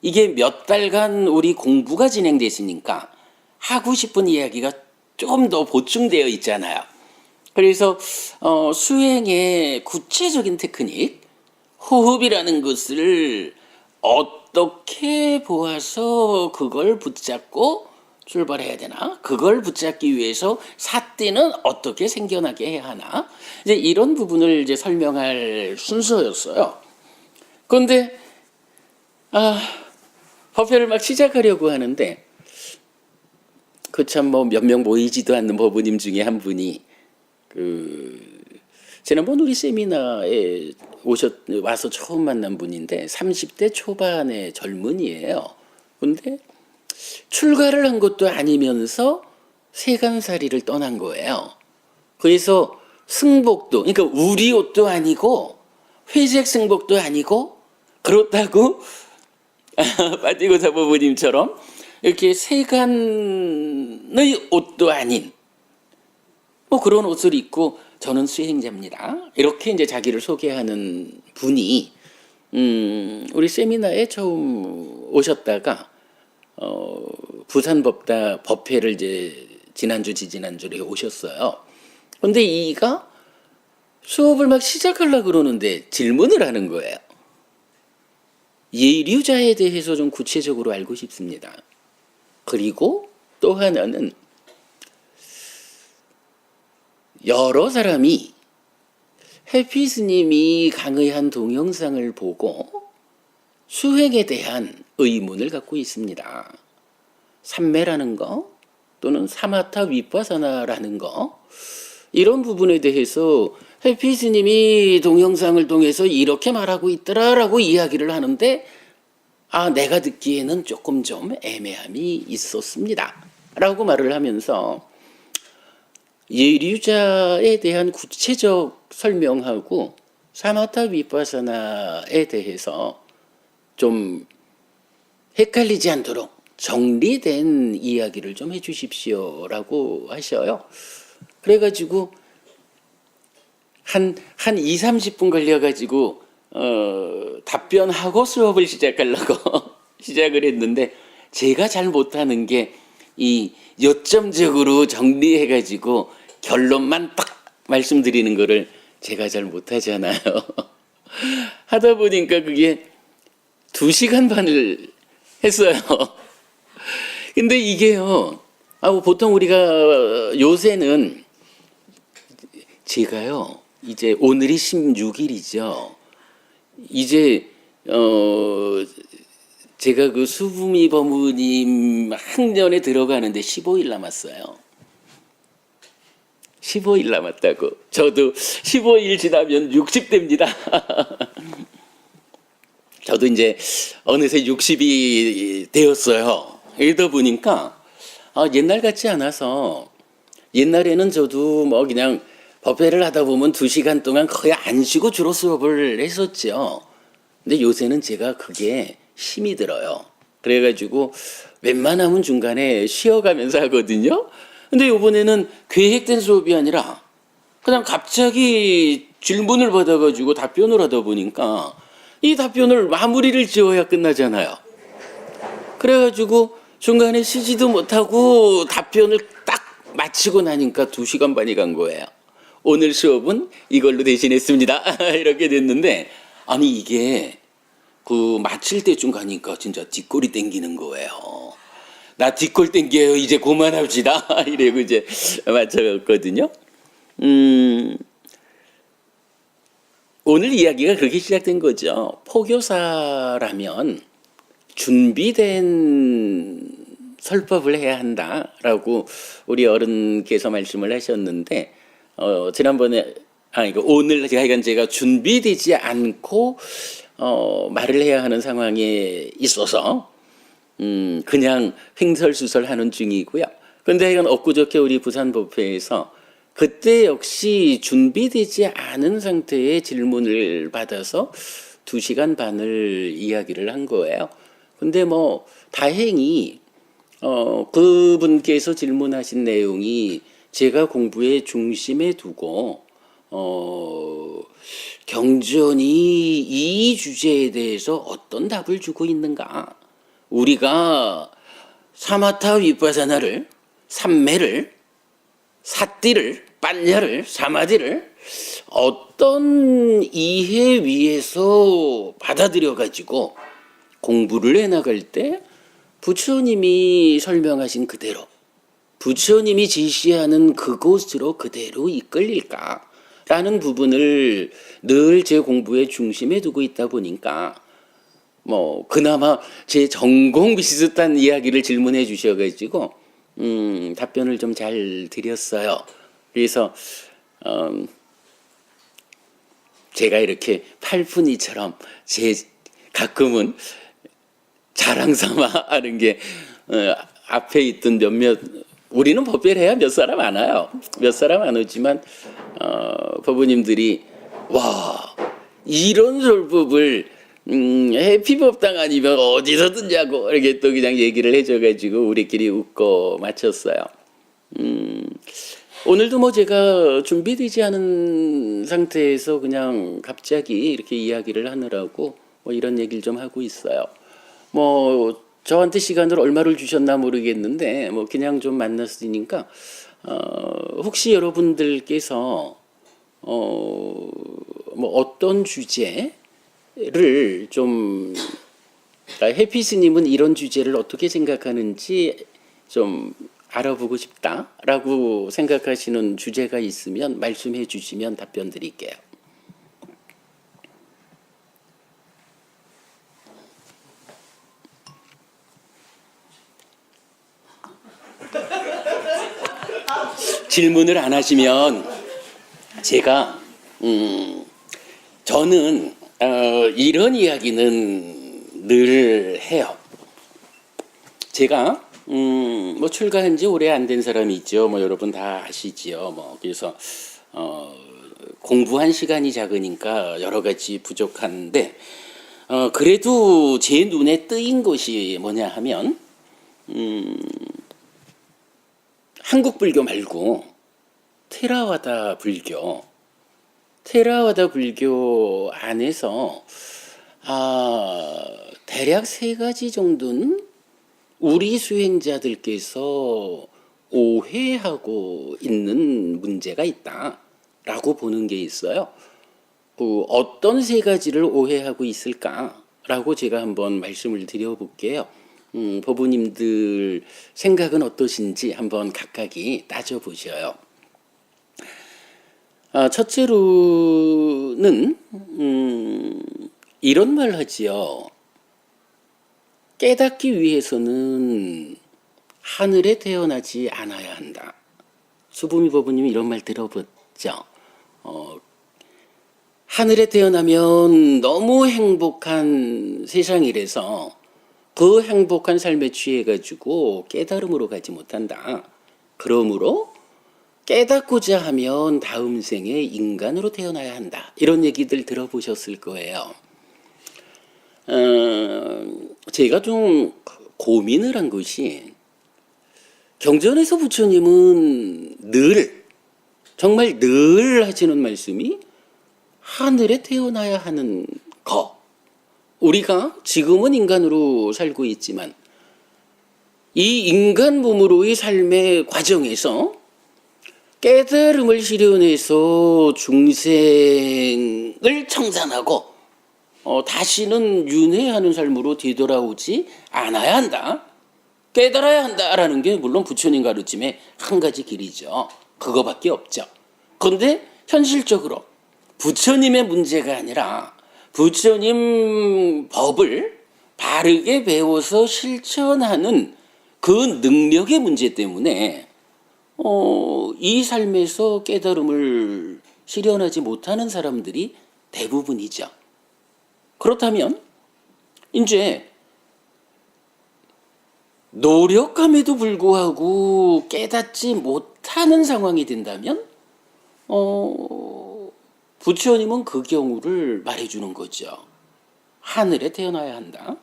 이게 몇 달간 우리 공부가 진행됐으니까 하고 싶은 이야기가 좀 더 보충되어 있잖아요. 그래서 수행의 구체적인 테크닉, 호흡이라는 것을 어떻게 보아서 그걸 붙잡고 출발해야 되나? 그걸 붙잡기 위해서 사띠는 어떻게 생겨나게 해야 하나? 이제 이런 부분을 이제 설명할 순서였어요. 그런데 법회를 막 시작하려고 하는데 그 참 뭐 몇 명 모이지도 않는 법우님 중에 한 분이 지난번 우리 세미나에 와서 처음 만난 분인데 30대 초반의 젊은이에요. 근데 출가를 한 것도 아니면서 세간살이를 떠난 거예요. 그래서 승복도, 그러니까 우리 옷도 아니고 회색 승복도 아니고, 그렇다고 빠띠고사 부부님처럼 이렇게 세간의 옷도 아닌 뭐 그런 옷을 입고 저는 수행자입니다, 이렇게 이제 자기를 소개하는 분이 우리 세미나에 처음 오셨다가 부산법다 법회를 이제 지난주 지지난주에 오셨어요. 그런데 이가 수업을 막 시작하려고 그러는데 질문을 하는 거예요. 예류자에 대해서 좀 구체적으로 알고 싶습니다. 그리고 또 하나는 여러 사람이 해피 스님이 강의한 동영상을 보고 수행에 대한 의문을 갖고 있습니다. 삼매라는 거 또는 사마타 위파사나라는 거, 이런 부분에 대해서 해피 스님이 동영상을 통해서 이렇게 말하고 있더라라고 이야기를 하는데 내가 듣기에는 조금 좀 애매함이 있었습니다 라고 말을 하면서 예류자에 대한 구체적 설명하고 사마타 위파사나에 대해서 좀 헷갈리지 않도록 정리된 이야기를 좀 해주십시오라고 하셔요. 그래가지고 한 2, 30분 걸려가지고 답변하고 수업을 시작하려고 시작을 했는데, 제가 잘 못하는 게 이 요점적으로 정리해가지고 결론만 딱 말씀드리는 거를 제가 잘 못하잖아요. 하다 보니까 그게 2시간 반을 했어요. 근데 이게요, 보통 우리가 요새는 제가요, 이제 오늘이 16일이죠. 이제 제가 그 수부미 법무님 학년에 들어가는데 15일 남았어요. 15일 남았다고. 저도 15일 지나면 60대입니다. 저도 이제 어느새 60이 되었어요. 이러다 보니까 옛날 같지 않아서, 옛날에는 저도 뭐 그냥 법회를 하다 보면 2시간 동안 거의 안 쉬고 주로 수업을 했었죠. 근데 요새는 제가 그게 힘이 들어요. 그래가지고 웬만하면 중간에 쉬어가면서 하거든요. 근데 이번에는 계획된 수업이 아니라 그냥 갑자기 질문을 받아가지고 답변을 하다 보니까 이 답변을 마무리를 지어야 끝나잖아요. 그래가지고 중간에 쉬지도 못하고 답변을 딱 마치고 나니까 2시간 반이 간 거예요. 오늘 수업은 이걸로 대신했습니다. 이렇게 됐는데, 아니 이게 그 마칠 때쯤 가니까 진짜 뒷골이 땡기는 거예요. 나 뒷골 땡겨요. 이제 그만합시다. 이러고 이제 맞춰갔거든요. 오늘 이야기가 그렇게 시작된 거죠. 포교사라면 준비된 설법을 해야 한다라고 우리 어른께서 말씀을 하셨는데, 지난번에 이거 오늘 제가 준비되지 않고 말을 해야 하는 상황에 있어서 그냥 횡설수설하는 중이고요. 근데 이건 엊그저께 우리 부산법회에서 그때 역시 준비되지 않은 상태의 질문을 받아서 2시간 반을 이야기를 한 거예요. 근데 뭐 다행히 그분께서 질문하신 내용이 제가 공부의 중심에 두고 경전이 이 주제에 대해서 어떤 답을 주고 있는가, 우리가 사마타 위파사나를, 삼매를, 사띠를, 빠냐를, 사마디를 어떤 이해 위에서 받아들여 가지고 공부를 해나갈 때 부처님이 설명하신 그대로, 부처님이 지시하는 그곳으로 그대로 이끌릴까라는 부분을 늘 제 공부의 중심에 두고 있다 보니까 뭐 그나마 제 전공 비슷한 이야기를 질문해 주셔가지고 답변을 좀 잘 드렸어요. 그래서 제가 이렇게 팔푼이처럼 제 가끔은 자랑 삼아 하는 게 앞에 있던 몇몇, 우리는 법회를 해야 몇 사람 안 와요. 몇 사람 안 오지만 법부님들이 와 이런 설법을 해피법당 아니면 어디서 듣냐고 이렇게 또 그냥 얘기를 해줘가지고 우리끼리 웃고 마쳤어요. 오늘도 뭐 제가 준비되지 않은 상태에서 그냥 갑자기 이렇게 이야기를 하느라고 뭐 이런 얘기를 좀 하고 있어요. 뭐 저한테 시간을 얼마를 주셨나 모르겠는데 뭐 그냥 좀 만났으니까 혹시 여러분들께서 뭐 어떤 주제를 좀 해피 스님은 이런 주제를 어떻게 생각하는지 좀 알아보고 싶다라고 생각하시는 주제가 있으면 말씀해 주시면 답변 드릴게요. 질문을 안 하시면 제가 저는 이런 이야기는 늘 해요. 제가 뭐 출가한 지 오래 안 된 사람이 있죠. 뭐 여러분 다 아시지요. 뭐 그래서 공부한 시간이 작으니까 여러 가지 부족한데 그래도 제 눈에 뜨인 것이 뭐냐 하면 한국 불교 말고 테라와다 불교 안에서 대략 3가지 정도는 우리 수행자들께서 오해하고 있는 문제가 있다라고 보는 게 있어요. 어떤 3가지를 오해하고 있을까라고 제가 한번 말씀을 드려볼게요. 법부님들 생각은 어떠신지 한번 각각이 따져보셔요. 첫째로는 이런 말 하지요. 깨닫기 위해서는 하늘에 태어나지 않아야 한다. 수부미 법부님이 이런 말 들어봤죠. 하늘에 태어나면 너무 행복한 세상이라서 그 행복한 삶에 취해가지고 깨달음으로 가지 못한다. 그러므로 깨닫고자 하면 다음 생에 인간으로 태어나야 한다. 이런 얘기들 들어보셨을 거예요. 제가 좀 고민을 한 것이 경전에서 부처님은 늘, 정말 늘 하시는 말씀이 하늘에 태어나야 하는 거. 우리가 지금은 인간으로 살고 있지만 이 인간 몸으로의 삶의 과정에서 깨달음을 실현해서 중생을 청산하고 다시는 윤회하는 삶으로 되돌아오지 않아야 한다. 깨달아야 한다라는 게 물론 부처님 가르침의 한 가지 길이죠. 그거밖에 없죠. 그런데 현실적으로 부처님의 문제가 아니라 부처님 법을 바르게 배워서 실천하는 그 능력의 문제 때문에 이 삶에서 깨달음을 실현하지 못하는 사람들이 대부분이죠. 그렇다면 이제 노력함에도 불구하고 깨닫지 못하는 상황이 된다면 부처님은 그 경우를 말해주는 거죠. 하늘에 태어나야 한다.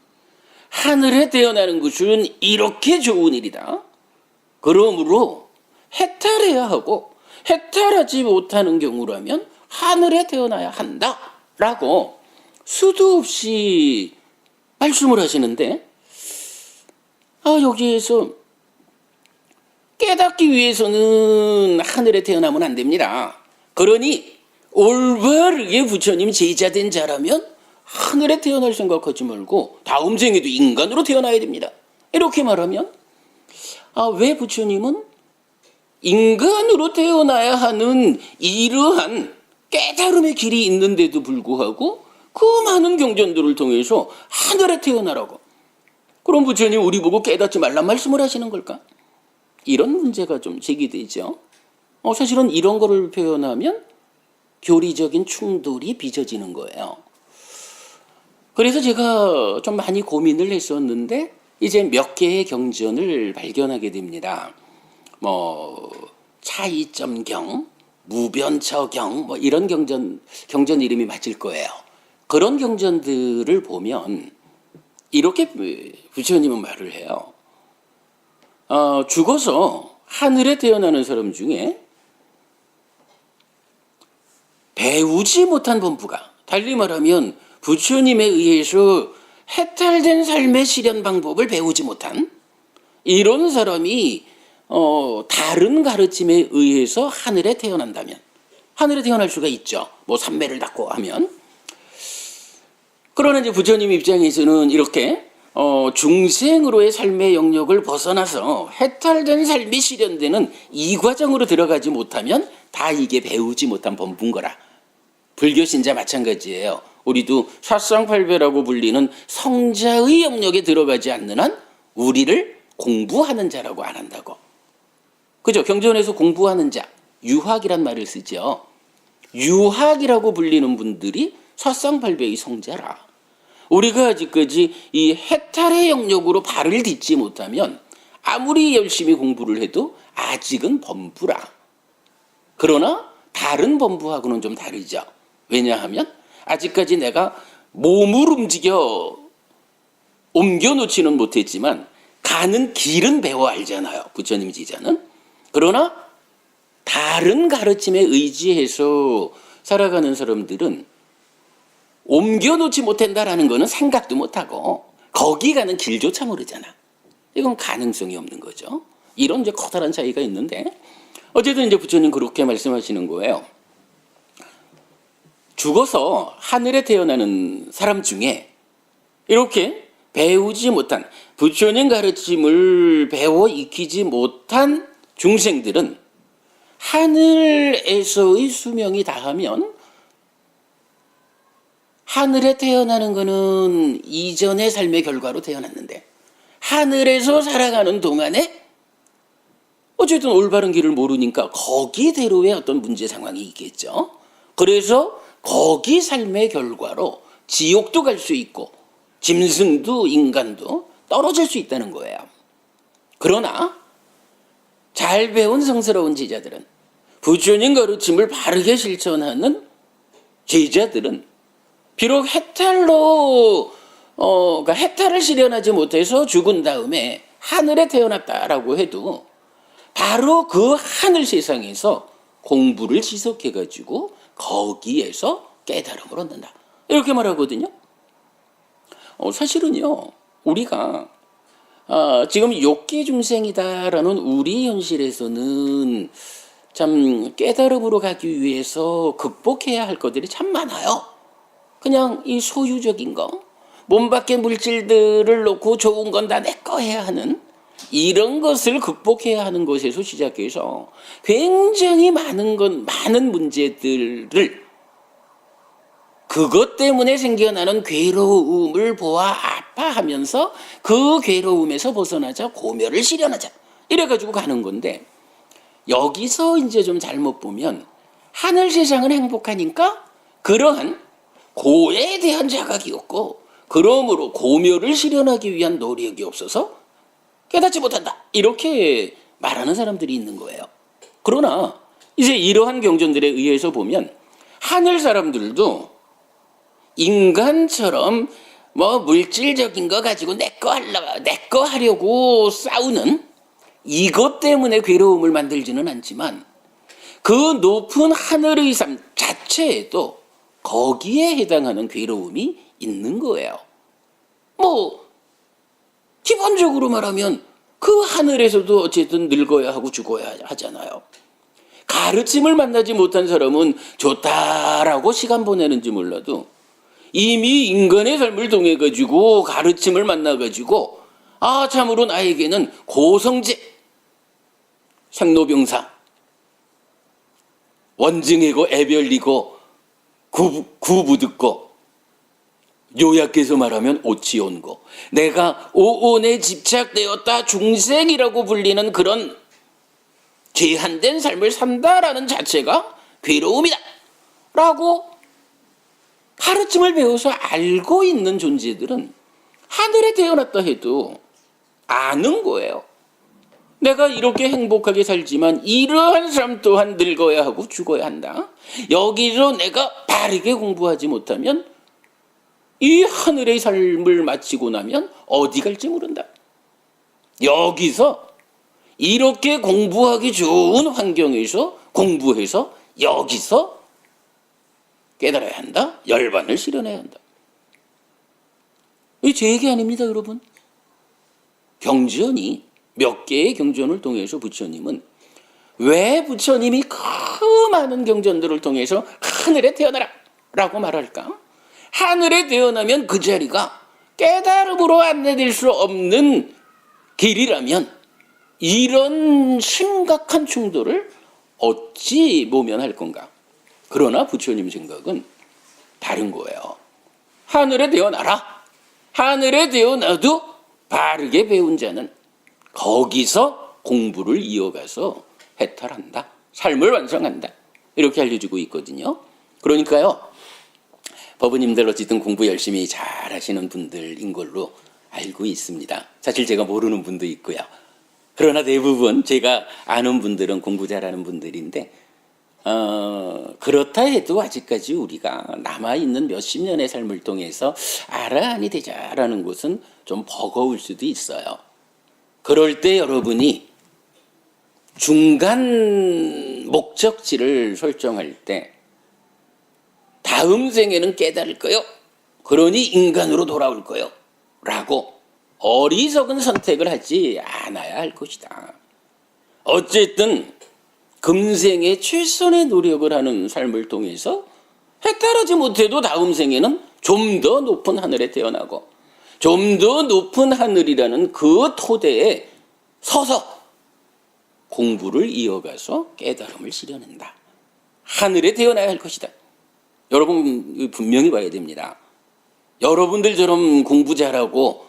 하늘에 태어나는 것은 이렇게 좋은 일이다. 그러므로 해탈해야 하고 해탈하지 못하는 경우라면 하늘에 태어나야 한다라고 수도 없이 말씀을 하시는데 여기에서 깨닫기 위해서는 하늘에 태어나면 안 됩니다. 그러니 올바르게 부처님 제자된 자라면 하늘에 태어날 생각하지 말고 다음 생에도 인간으로 태어나야 됩니다. 이렇게 말하면 왜 부처님은 인간으로 태어나야 하는 이러한 깨달음의 길이 있는데도 불구하고 그 많은 경전들을 통해서 하늘에 태어나라고, 그럼 부처님 우리 보고 깨닫지 말란 말씀을 하시는 걸까? 이런 문제가 좀 제기되죠. 사실은 이런 거를 표현하면 교리적인 충돌이 빚어지는 거예요. 그래서 제가 좀 많이 고민을 했었는데 이제 몇 개의 경전을 발견하게 됩니다. 차이점경, 무변처경 이런 경전 이름이 맞을 거예요. 그런 경전들을 보면 이렇게 부처님은 말을 해요. 죽어서 하늘에 태어나는 사람 중에 배우지 못한 범부가, 달리 말하면 부처님에 의해서 해탈된 삶의 실현 방법을 배우지 못한 이런 사람이 다른 가르침에 의해서 하늘에 태어난다면, 하늘에 태어날 수가 있죠. 삼매를 닦고 하면. 그러나 이제 부처님 입장에서는 이렇게 중생으로의 삶의 영역을 벗어나서 해탈된 삶이 실현되는 이 과정으로 들어가지 못하면 다 이게 배우지 못한 범부인 거라. 불교 신자 마찬가지예요. 우리도 사쌍팔배라고 불리는 성자의 영역에 들어가지 않는 한 우리를 공부하는 자라고 안 한다고. 그죠? 경전에서 공부하는 자, 유학이란 말을 쓰죠. 유학이라고 불리는 분들이 사쌍팔배의 성자라. 우리가 아직까지 이 해탈의 영역으로 발을 딛지 못하면 아무리 열심히 공부를 해도 아직은 범부라. 그러나 다른 범부하고는 좀 다르죠. 왜냐하면 아직까지 내가 몸을 옮겨놓지는 못했지만 가는 길은 배워 알잖아요. 부처님 제자는. 그러나 다른 가르침에 의지해서 살아가는 사람들은 옮겨놓지 못한다라는 거는 생각도 못하고 거기 가는 길조차 모르잖아. 이건 가능성이 없는 거죠. 이런 이제 커다란 차이가 있는데 어쨌든 이제 부처님 그렇게 말씀하시는 거예요. 죽어서 하늘에 태어나는 사람 중에 이렇게 배우지 못한, 부처님 가르침을 배워 익히지 못한 중생들은 하늘에서의 수명이 다하면, 하늘에 태어나는 것은 이전의 삶의 결과로 태어났는데 하늘에서 살아가는 동안에 어쨌든 올바른 길을 모르니까 거기대로의 어떤 문제 상황이 있겠죠. 그래서 거기 삶의 결과로 지옥도 갈 수 있고 짐승도 인간도 떨어질 수 있다는 거예요. 그러나 잘 배운 성스러운 제자들은, 부처님 가르침을 바르게 실천하는 제자들은 비록 해탈을 실현하지 못해서 죽은 다음에 하늘에 태어났다라고 해도 바로 그 하늘 세상에서 공부를 지속해가지고 거기에서 깨달음을 얻는다. 이렇게 말하거든요. 사실은요, 우리가 지금 욕계 중생이다라는 우리 현실에서는 참 깨달음으로 가기 위해서 극복해야 할 것들이 참 많아요. 그냥 이 소유적인 거, 몸 밖의 물질들을 놓고 좋은 건 다 내 거 해야 하는 이런 것을 극복해야 하는 것에서 시작해서 굉장히 많은 문제들을 그것 때문에 생겨나는 괴로움을 보아 아파하면서 그 괴로움에서 벗어나자 고멸을 실현하자 이래가지고 가는 건데, 여기서 이제 좀 잘못 보면 하늘 세상은 행복하니까 그러한 고에 대한 자각이 없고 그러므로 고멸을 실현하기 위한 노력이 없어서 깨닫지 못한다 이렇게 말하는 사람들이 있는 거예요. 그러나 이제 이러한 경전들에 의해서 보면 하늘 사람들도 인간처럼 뭐 물질적인 거 가지고 내 거 하려고 싸우는 이것 때문에 괴로움을 만들지는 않지만 그 높은 하늘의 삶 자체에도 거기에 해당하는 괴로움이 있는 거예요. 뭐 기본적으로 말하면 그 하늘에서도 어쨌든 늙어야 하고 죽어야 하잖아요. 가르침을 만나지 못한 사람은 좋다라고 시간 보내는지 몰라도 이미 인간의 삶을 통해 가지고 가르침을 만나 가지고 참으로 나에게는 고성제, 생로병사, 원증이고 애별이고 구부듣고 요약해서 말하면 오치온고, 내가 오온에 집착되었다 중생이라고 불리는 그런 제한된 삶을 산다라는 자체가 괴로움이다 라고 가르침을 배워서 알고 있는 존재들은 하늘에 태어났다 해도 아는 거예요. 내가 이렇게 행복하게 살지만 이러한 삶 또한 늙어야 하고 죽어야 한다. 여기서 내가 바르게 공부하지 못하면 이 하늘의 삶을 마치고 나면 어디 갈지 모른다. 여기서 이렇게 공부하기 좋은 환경에서 공부해서 여기서 깨달아야 한다. 열반을 실현해야 한다. 이게 제 얘기 아닙니다, 여러분. 경전이 몇 개의 경전을 통해서 부처님은 왜 부처님이 그 많은 경전들을 통해서 하늘에 태어나라 라고 말할까? 하늘에 태어나면 그 자리가 깨달음으로 안내될 수 없는 길이라면 이런 심각한 충돌을 어찌 모면할 건가? 그러나 부처님 생각은 다른 거예요. 하늘에 태어나라. 하늘에 태어나도 바르게 배운 자는 거기서 공부를 이어가서 해탈한다. 삶을 완성한다. 이렇게 알려주고 있거든요. 그러니까요, 법부님들 어쨌든 공부 열심히 잘 하시는 분들인 걸로 알고 있습니다. 사실 제가 모르는 분도 있고요. 그러나 대부분 제가 아는 분들은 공부 잘하는 분들인데, 그렇다 해도 아직까지 우리가 남아있는 몇십 년의 삶을 통해서 아라한이 되자라는 것은 좀 버거울 수도 있어요. 그럴 때 여러분이 중간 목적지를 설정할 때 다음 생에는 깨달을 거요. 그러니 인간으로 돌아올 거요. 라고 어리석은 선택을 하지 않아야 할 것이다. 어쨌든 금생에 최선의 노력을 하는 삶을 통해서 해탈하지 못해도 다음 생에는 좀 더 높은 하늘에 태어나고 좀 더 높은 하늘이라는 그 토대에 서서 공부를 이어가서 깨달음을 실현한다. 하늘에 태어나야 할 것이다. 여러분 분명히 봐야 됩니다. 여러분들처럼 공부 잘하고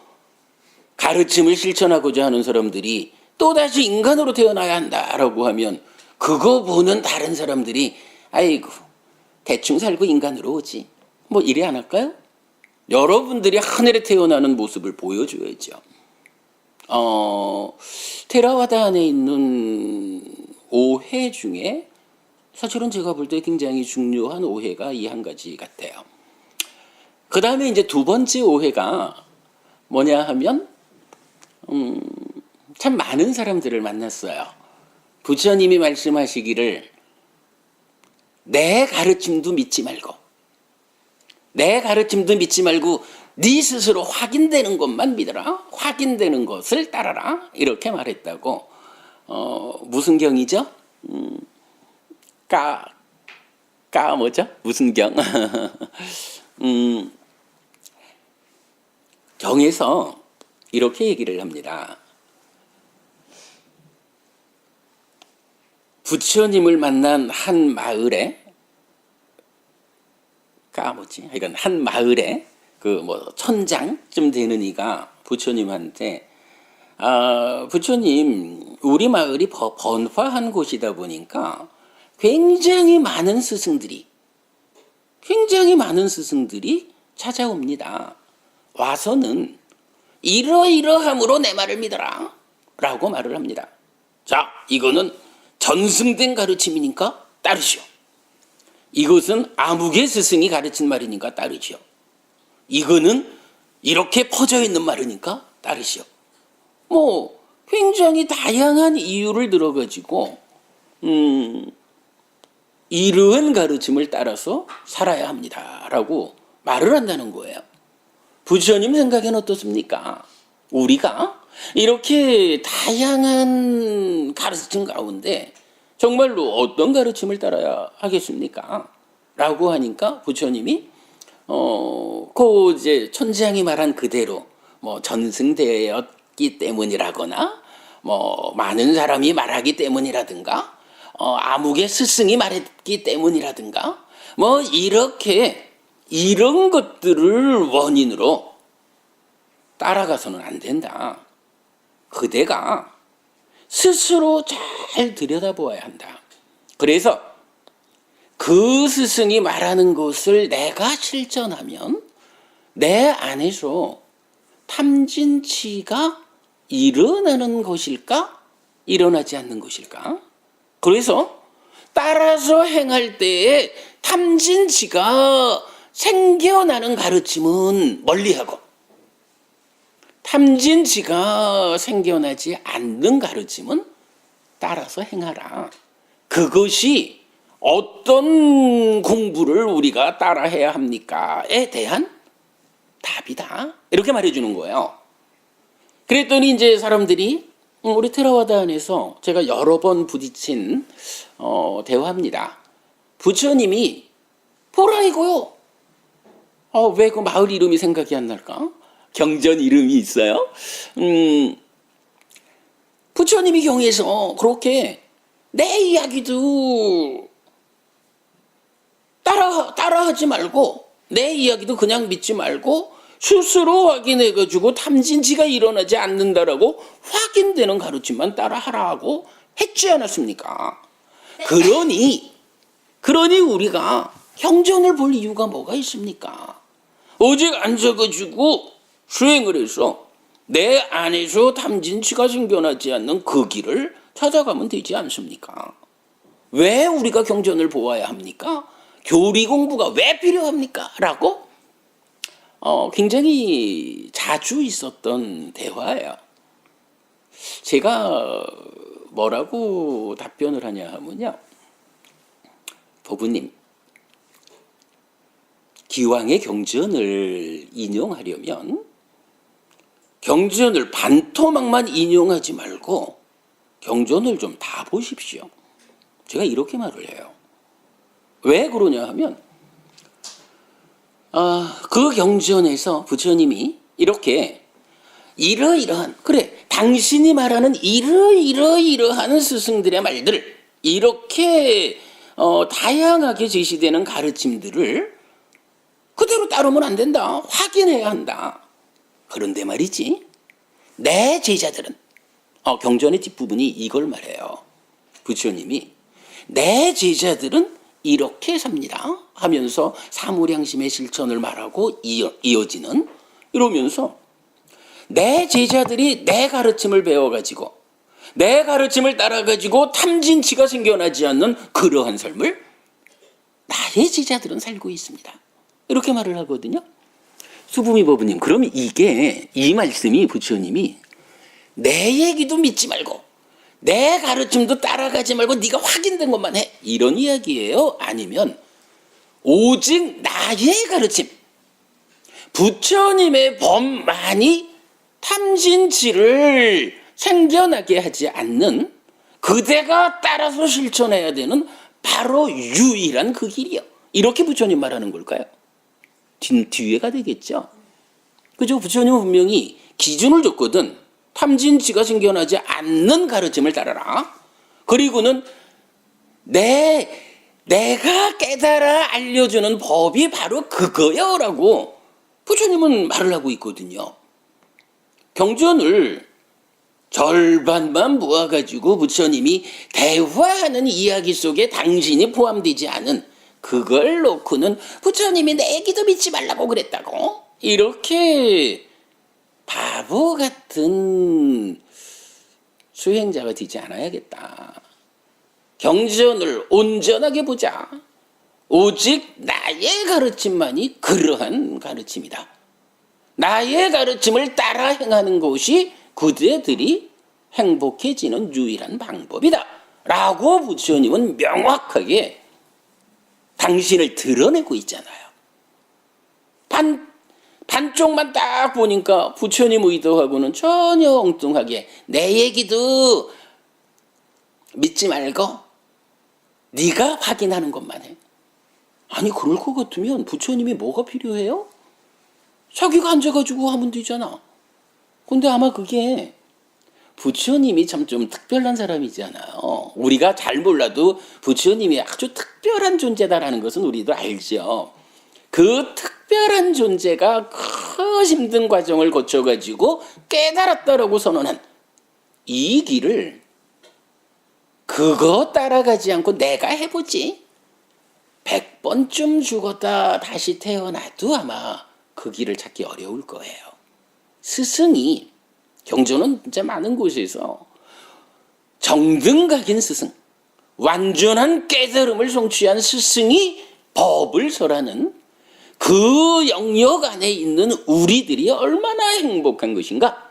가르침을 실천하고자 하는 사람들이 또다시 인간으로 태어나야 한다라고 하면 그거 보는 다른 사람들이 아이고 대충 살고 인간으로 오지 뭐 이래 안 할까요? 여러분들이 하늘에 태어나는 모습을 보여줘야죠. 테라와다 안에 있는 오해 중에 사실은 제가 볼 때 굉장히 중요한 오해가 이 한 가지 같아요. 그 다음에 이제 두 번째 오해가 뭐냐 하면 참 많은 사람들을 만났어요. 부처님이 말씀하시기를 내 가르침도 믿지 말고 내 가르침도 믿지 말고 네 스스로 확인되는 것만 믿어라. 확인되는 것을 따라라. 이렇게 말했다고. 무슨 경이죠? 뭐죠? 무슨 경? 경에서 이렇게 얘기를 합니다. 부처님을 만난 한 마을에 하여간 한 마을에 천장쯤 되는 이가 부처님한테 부처님 우리 마을이 번화한 곳이다 보니까 굉장히 많은 스승들이 찾아옵니다. 와서는 이러이러함으로 내 말을 믿어라 라고 말을 합니다. 자, 이거는 전승된 가르침이니까 따르시오. 이것은 아무개 스승이 가르친 말이니까 따르시오. 이거는 이렇게 퍼져 있는 말이니까 따르시오. 굉장히 다양한 이유를 들어가지고 이러한 가르침을 따라서 살아야 합니다라고 말을 한다는 거예요. 부처님 생각에는 어떻습니까? 우리가 이렇게 다양한 가르침 가운데 정말로 어떤 가르침을 따라야 하겠습니까? 라고 하니까 부처님이 이제 천지양이 말한 그대로 전승되었기 때문이라거나 많은 사람이 말하기 때문이라든가 아무개 스승이 말했기 때문이라든가 이렇게 이런 것들을 원인으로 따라가서는 안 된다. 그대가 스스로 잘 들여다보아야 한다. 그래서 그 스승이 말하는 것을 내가 실천하면 내 안에서 탐진치가 일어나는 것일까? 일어나지 않는 것일까? 그래서 따라서 행할 때에 탐진치가 생겨나는 가르침은 멀리하고 탐진치가 생겨나지 않는 가르침은 따라서 행하라. 그것이 어떤 공부를 우리가 따라해야 합니까?에 대한 답이다. 이렇게 말해주는 거예요. 그랬더니 이제 사람들이 우리 테라와다 안에서 제가 여러 번 부딪힌 대화입니다. 부처님이 보라 이거요. 왜 그 마을 이름이 생각이 안 날까? 경전 이름이 있어요. 부처님이 경에서 그렇게 내 이야기도 따라하지 말고 내 이야기도 그냥 믿지 말고 스스로 확인해가지고 탐진치가 일어나지 않는다라고 확인되는 가르침만 따라하라고 했지 않았습니까? 그러니 우리가 경전을 볼 이유가 뭐가 있습니까? 오직 앉아가지고 수행을 해서 내 안에서 탐진치가 생겨나지 않는 그 길을 찾아가면 되지 않습니까? 왜 우리가 경전을 보아야 합니까? 교리 공부가 왜 필요합니까? 라고 굉장히 자주 있었던 대화예요. 제가 뭐라고 답변을 하냐 하면요. 보부님, 기왕의 경전을 인용하려면 경전을 반토막만 인용하지 말고 경전을 좀 다 보십시오. 제가 이렇게 말을 해요. 왜 그러냐 하면 그 경전에서 부처님이 이렇게 이러이러한 당신이 말하는 이러이러한 스승들의 말들을 이렇게 다양하게 제시되는 가르침들을 그대로 따르면 안 된다. 확인해야 한다. 그런데 말이지 내 제자들은 경전의 뒷부분이 이걸 말해요. 부처님이 내 제자들은 이렇게 삽니다 하면서 사무량심의 실천을 말하고 이어지는 이러면서 내 제자들이 내 가르침을 배워가지고 내 가르침을 따라가지고 탐진치가 생겨나지 않는 그러한 삶을 나의 제자들은 살고 있습니다. 이렇게 말을 하거든요. 수부미 법부님, 그럼 이 말씀이 부처님이 내 얘기도 믿지 말고 내 가르침도 따라가지 말고 네가 확인된 것만 해. 이런 이야기예요? 아니면 오직 나의 가르침, 부처님의 법만이 탐진치를 생겨나게 하지 않는, 그대가 따라서 실천해야 되는 바로 유일한 그 길이요. 이렇게 부처님 말하는 걸까요? 뒤에가 되겠죠. 그죠? 부처님은 분명히 기준을 줬거든. 탐진치가 생겨나지 않는 가르침을 따라라. 그리고는 내가 깨달아 알려주는 법이 바로 그거요라고 부처님은 말을 하고 있거든요. 경전을 절반만 모아가지고 부처님이 대화하는 이야기 속에 당신이 포함되지 않은 그걸 놓고는 부처님이 내 얘기도 믿지 말라고 그랬다고, 이렇게 바보 같은 수행자가 되지 않아야겠다. 경전을 온전하게 보자. 오직 나의 가르침만이 그러한 가르침이다. 나의 가르침을 따라 행하는 것이 그대들이 행복해지는 유일한 방법이다 라고 부처님은 명확하게 당신을 드러내고 있잖아요. 반쪽만 딱 보니까 부처님 의도하고는 전혀 엉뚱하게 내 얘기도 믿지 말고 네가 확인하는 것만 해. 아니, 그럴 것 같으면 부처님이 뭐가 필요해요? 자기가 앉아가지고 하면 되잖아. 근데 아마 그게 부처님이 참 좀 특별한 사람이잖아요. 우리가 잘 몰라도 부처님이 아주 특별한 존재다라는 것은 우리도 알죠. 그 특별한 존재가 그 힘든 과정을 거쳐가지고 깨달았다라고 선언한 이 길을 그거 따라가지 않고 내가 해보지. 100번쯤 죽었다 다시 태어나도 아마 그 길을 찾기 어려울 거예요. 스승이, 경전은 진짜 많은 곳에서 정등각인 스승, 완전한 깨달음을 성취한 스승이 법을 설하는 그 영역 안에 있는 우리들이 얼마나 행복한 것인가.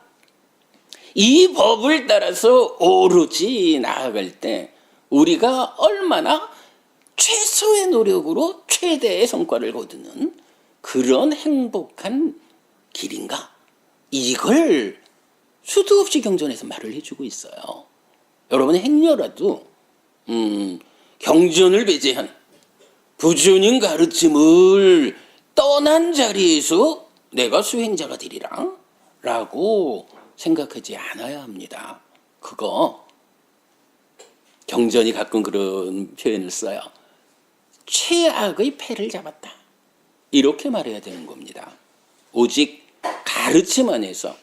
이 법을 따라서 오로지 나아갈 때 우리가 얼마나 최소의 노력으로 최대의 성과를 거두는 그런 행복한 길인가. 이걸 수도 없이 경전에서 말을 해주고 있어요. 여러분의 행여라도 경전을 배제한 부처님 가르침을 떠난 자리에서 내가 수행자가 되리라 라고 생각하지 않아야 합니다. 그거 경전이 가끔 그런 표현을 써요. 최악의 패를 잡았다. 이렇게 말해야 되는 겁니다. 오직 가르침 안에서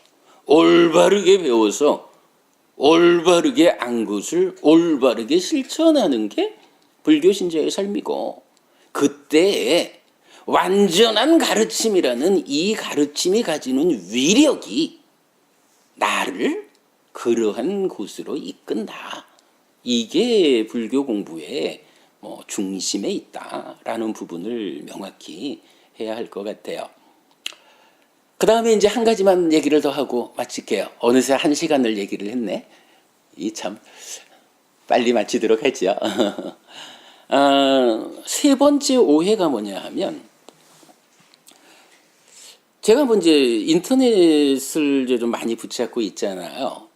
올바르게 배워서 올바르게 안 것을 올바르게 실천하는 게 불교 신자의 삶이고, 그때에 완전한 가르침이라는 이 가르침이 가지는 위력이 나를 그러한 곳으로 이끈다. 이게 불교 공부의 중심에 있다라는 부분을 명확히 해야 할 것 같아요. 그 다음에 이제 한 가지만 얘기를 더 하고 마칠게요. 어느새 1시간을 얘기를 했네. 이 참 빨리 마치도록 하죠. 세 번째 오해가 뭐냐 하면, 제가 이제 인터넷을 이제 좀 많이 붙잡고 있잖아요.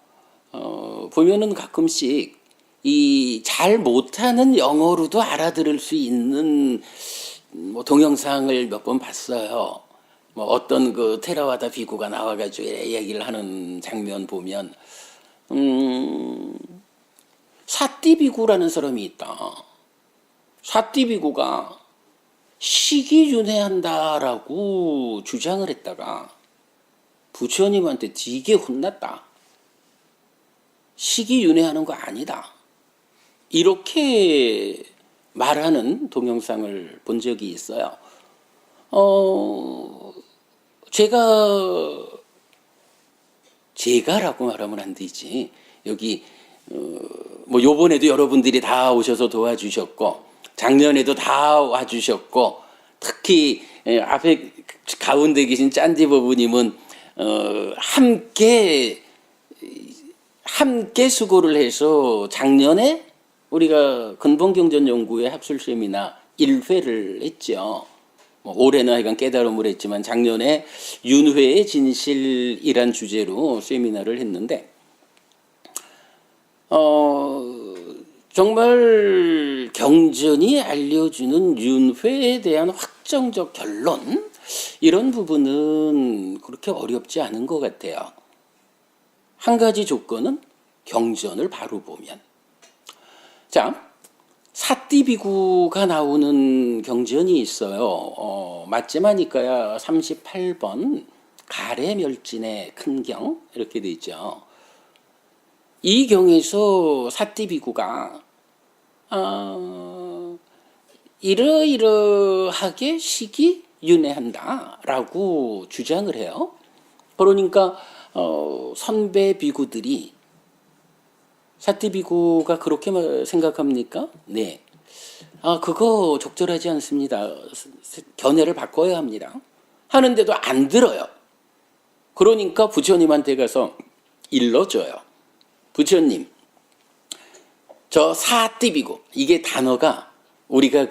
보면은 가끔씩 이 잘 못하는 영어로도 알아들을 수 있는 동영상을 몇 번 봤어요. 어떤 그 테라와다 비구가 나와가지고 얘기를 하는 장면 보면, 사띠 비구라는 사람이 있다. 사띠 비구가 시기윤회한다라고 주장을 했다가 부처님한테 되게 혼났다. 시기윤회하는 거 아니다. 이렇게 말하는 동영상을 본 적이 있어요. 제가라고 말하면 안 되지. 여기 요번에도 여러분들이 다 오셔서 도와주셨고, 작년에도 다 와주셨고, 특히 앞에 가운데 계신 짠디버부님은 함께 함께 수고를 해서 작년에 우리가 근본경전연구회 학술 세미나 1회를 했죠. 뭐 올해는 하여간 깨달음을 했지만 작년에 윤회의 진실이란 주제로 세미나를 했는데 정말 경전이 알려주는 윤회에 대한 확정적 결론 이런 부분은 그렇게 어렵지 않은 것 같아요. 한 가지 조건은 경전을 바로 보면. 자, 사띠비구가 나오는 경전이 있어요. 맞지마니까야 38번 가래멸진의 큰경 이렇게 돼 있죠. 이 경에서 사띠비구가 이러이러하게 시기 윤회한다라고 주장을 해요. 그러니까 선배 비구들이 사띠비구가 그렇게 생각합니까? 네. 그거 적절하지 않습니다. 견해를 바꿔야 합니다. 하는데도 안 들어요. 그러니까 부처님한테 가서 일러줘요. 부처님, 저 사띠비구, 이게 단어가 우리가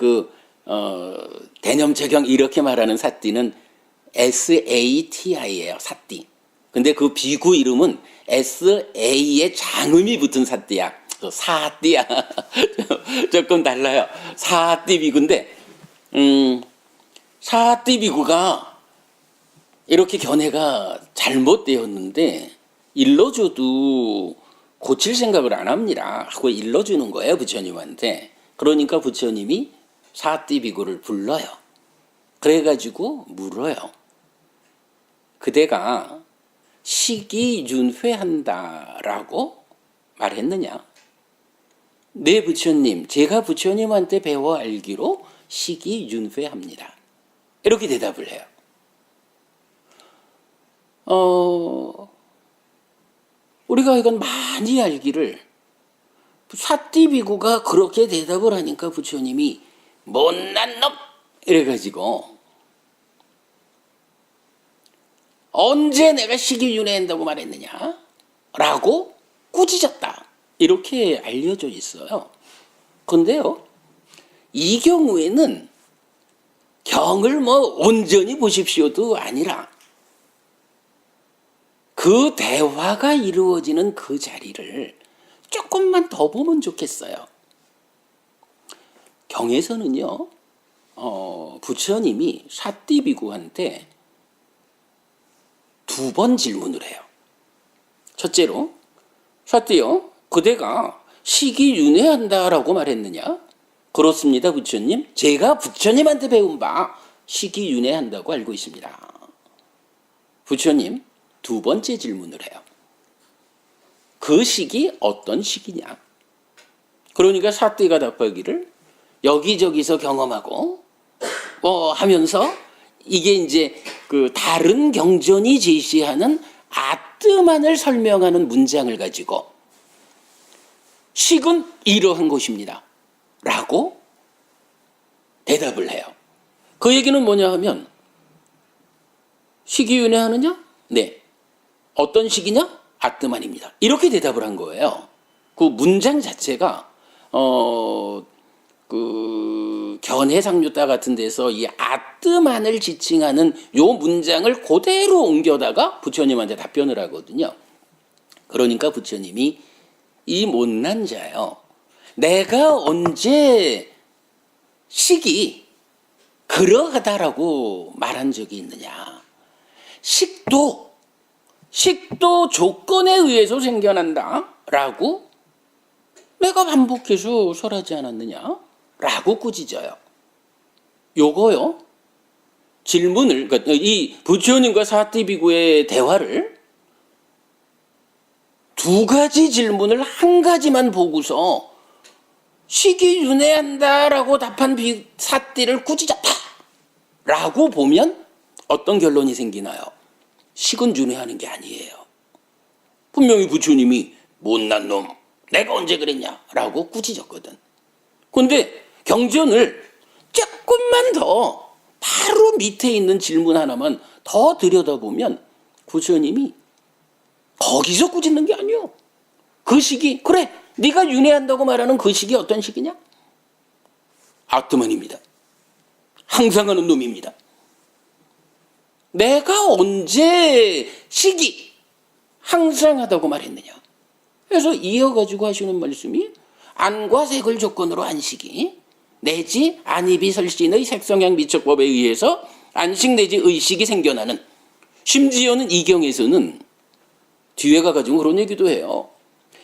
대념적용 이렇게 말하는 사띠는 SATI예요. 사띠. 근데 그 비구 이름은 SA의 장음이 붙은 사띠야. 사띠야. 조금 달라요. 사띠비구인데, 사띠비구가 이렇게 견해가 잘못되었는데, 일러줘도 고칠 생각을 안 합니다. 하고 일러주는 거예요, 부처님한테. 그러니까 부처님이 사띠비구를 불러요. 그래가지고 물어요. 그대가 시기윤회한다라고 말했느냐? 네, 부처님. 제가 부처님한테 배워 알기로 시기윤회합니다. 이렇게 대답을 해요. 우리가 이건 많이 알기를 사띠비구가 그렇게 대답을 하니까 부처님이 못난 놈! 이래가지고 언제 내가 시기윤회한다고 말했느냐? 라고 꾸짖었다. 이렇게 알려져 있어요. 근데요, 이 경우에는 경을 온전히 보십시오도 아니라 그 대화가 이루어지는 그 자리를 조금만 더 보면 좋겠어요. 경에서는요, 부처님이 사띠비구한테 2번 질문을 해요. 첫째로, 사띠요, 그대가 시기윤회한다라고 말했느냐? 그렇습니다, 부처님. 제가 부처님한테 배운 바 시기윤회한다고 알고 있습니다. 부처님, 2번째 질문을 해요. 그 시기 어떤 시기냐? 그러니까 사띠가 답하기를 여기저기서 경험하고 하면서 이게 이제 그 다른 경전이 제시하는 아뜨만을 설명하는 문장을 가지고 식은 이러한 것입니다. 라고 대답을 해요. 그 얘기는 뭐냐 하면 시기윤회하느냐? 네. 어떤 시기냐? 아뜨만입니다. 이렇게 대답을 한 거예요. 그 문장 자체가 그 견해상류따 같은 데서 이 아뜨만을 지칭하는 요 문장을 그대로 옮겨다가 부처님한테 답변을 하거든요. 그러니까 부처님이 이 못난 자요. 내가 언제 식이 그러하다라고 말한 적이 있느냐. 식도 조건에 의해서 생겨난다 라고 내가 반복해서 설하지 않았느냐 라고 꾸짖어요. 요거요, 질문을, 그러니까 이 부처님과 사띠비구의 대화를 2가지 질문을 한 가지만 보고서 시기윤회한다라고 답한 사띠를 꾸짖었다 라고 보면 어떤 결론이 생기나요? 식은 윤회하는 게 아니에요. 분명히 부처님이 못난 놈, 내가 언제 그랬냐 라고 꾸짖었거든. 근데 경전을 조금만 더 바로 밑에 있는 질문 하나만 더 들여다보면 부처님이 거기서 꾸짖는 게 아니에요. 그 시기, 그래, 네가 윤회한다고 말하는 그 시기 어떤 시기냐? 아트만입니다. 항상 하는 놈입니다. 내가 언제 시기 항상 하다고 말했느냐? 그래서 이어가지고 하시는 말씀이 안과 색을 조건으로 안식이 내지 안입이 설신의 색성향 미척법에 의해서 안식 내지 의식이 생겨나는, 심지어는 이경에서는 뒤에 가가지고 그런 얘기도 해요.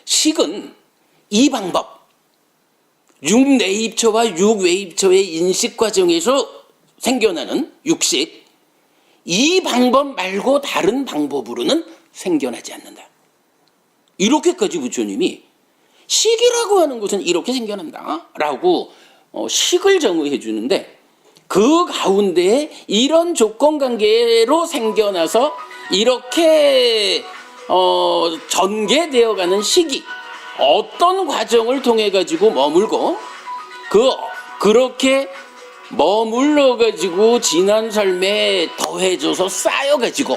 식은 이 방법, 육내입처와 육외입처의 인식 과정에서 생겨나는 육식, 이 방법 말고 다른 방법으로는 생겨나지 않는다. 이렇게까지 부처님이 식이라고 하는 것은 이렇게 생겨난다 라고 식을 정의해 주는데, 그 가운데에 이런 조건관계로 생겨나서 이렇게 전개되어가는 시기, 어떤 과정을 통해 가지고 머물고 그렇게 머물러 가지고 지난 삶에 더해져서 쌓여 가지고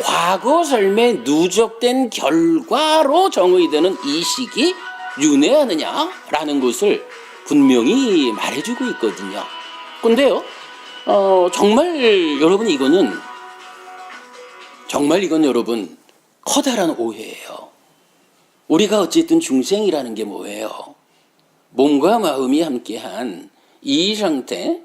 과거 삶에 누적된 결과로 정의되는 이 시기 윤회하느냐라는 것을 분명히 말해주고 있거든요. 근데요, 정말 여러분 이건 여러분 커다란 오해예요. 우리가 어쨌든 중생이라는 게 뭐예요? 몸과 마음이 함께한 이 상태,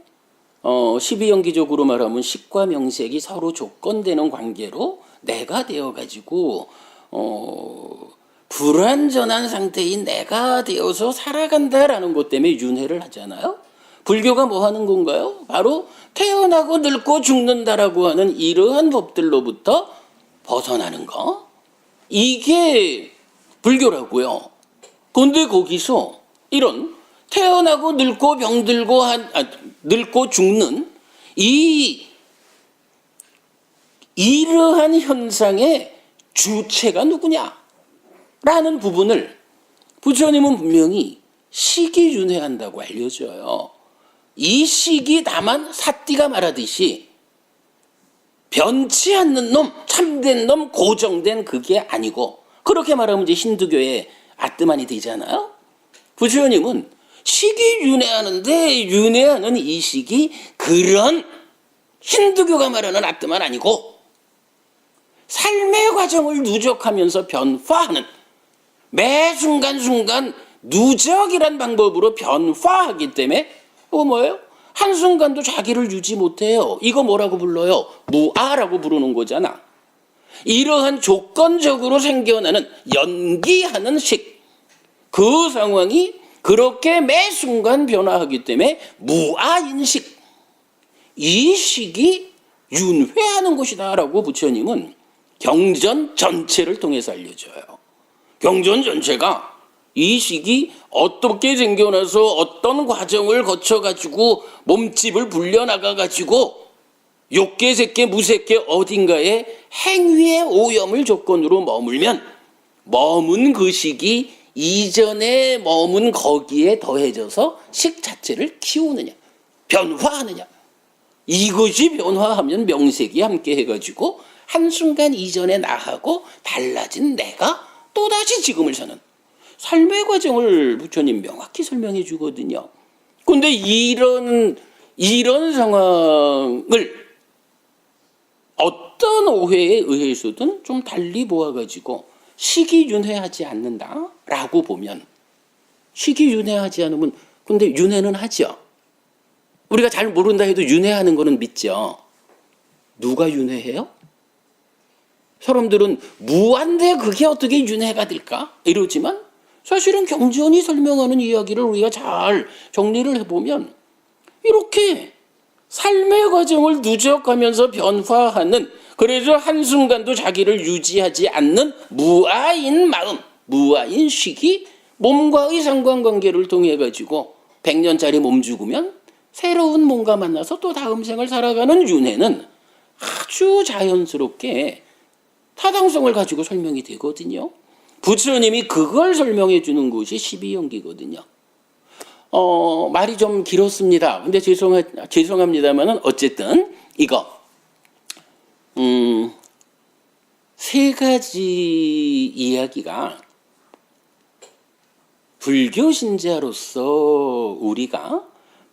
12연기적으로 말하면 식과 명색이 서로 조건되는 관계로 내가 되어가지고 불완전한 상태인 내가 되어서 살아간다라는 것 때문에 윤회를 하잖아요. 불교가 뭐 하는 건가요? 바로 태어나고 늙고 죽는다라고 하는 이러한 법들로부터 벗어나는 거. 이게 불교라고요. 그런데 거기서 이런 태어나고 늙고 병들고 늙고 죽는 이러한 현상의 주체가 누구냐? 라는 부분을 부처님은 분명히 시기윤회한다고 알려줘요. 이 시기 다만 사띠가 말하듯이 변치 않는 놈, 참된 놈, 고정된 그게 아니고, 그렇게 말하면 이제 힌두교의 아트만이 되잖아요. 부처님은 시기윤회하는데 윤회하는 이 시기 그런 힌두교가 말하는 아트만 아니고 삶의 과정을 누적하면서 변화하는, 매 순간순간 누적이란 방법으로 변화하기 때문에 뭐예요? 한순간도 자기를 유지 못해요. 이거 뭐라고 불러요? 무아라고 부르는 거잖아. 이러한 조건적으로 생겨나는 연기하는 식, 그 상황이 그렇게 매 순간 변화하기 때문에 무아인식, 이 식이 윤회하는 것이다 라고 부처님은 경전 전체를 통해서 알려줘요. 경전 전체가 이 식이 어떻게 생겨나서 어떤 과정을 거쳐가지고 몸집을 불려나가가지고 욕계, 색계, 무색계 어딘가에 행위의 오염을 조건으로 머물면 머문 그 식이 이전에 머문 거기에 더해져서 식 자체를 키우느냐, 변화하느냐. 이것이 변화하면 명색이 함께 해가지고 한순간 이전에 나하고 달라진 내가 또다시 지금을 사는 삶의 과정을 부처님 명확히 설명해 주거든요. 그런데 이런 상황을 어떤 오해에 의해서든 좀 달리 보아가지고 시기윤회하지 않는다라고 보면, 시기윤회하지 않으면 근데 윤회는 하죠. 우리가 잘 모른다 해도 윤회하는 거는 믿죠. 누가 윤회해요? 사람들은 무한데 그게 어떻게 윤회가 될까? 이러지만 사실은 경전이 설명하는 이야기를 우리가 잘 정리를 해보면 이렇게 삶의 과정을 누적하면서 변화하는, 그래서 한순간도 자기를 유지하지 않는 무아인 마음, 무아인 식이 몸과의 상관관계를 통해 가지고 100년짜리 몸 죽으면 새로운 몸과 만나서 또 다음 생을 살아가는 윤회는 아주 자연스럽게 타당성을 가지고 설명이 되거든요. 부처님이 그걸 설명해 주는 것이 12연기거든요. 말이 좀 길었습니다. 근데 죄송합니다만은 어쨌든 이거 세 가지 이야기가 불교 신자로서 우리가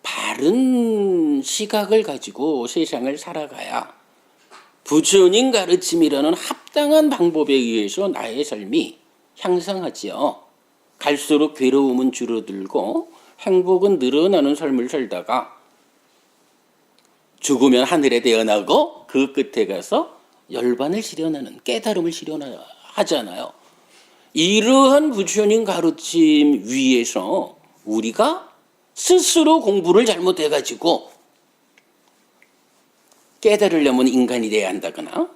바른 시각을 가지고 세상을 살아가야 부처님 가르침이라는 합당한 방법에 의해서 나의 삶이 향상하지요. 갈수록 괴로움은 줄어들고 행복은 늘어나는 삶을 살다가 죽으면 하늘에 태어나고 그 끝에 가서 열반을 실현하는 깨달음을 실현하잖아요. 이러한 부처님 가르침 위에서 우리가 스스로 공부를 잘못해가지고 깨달으려면 인간이 돼야 한다거나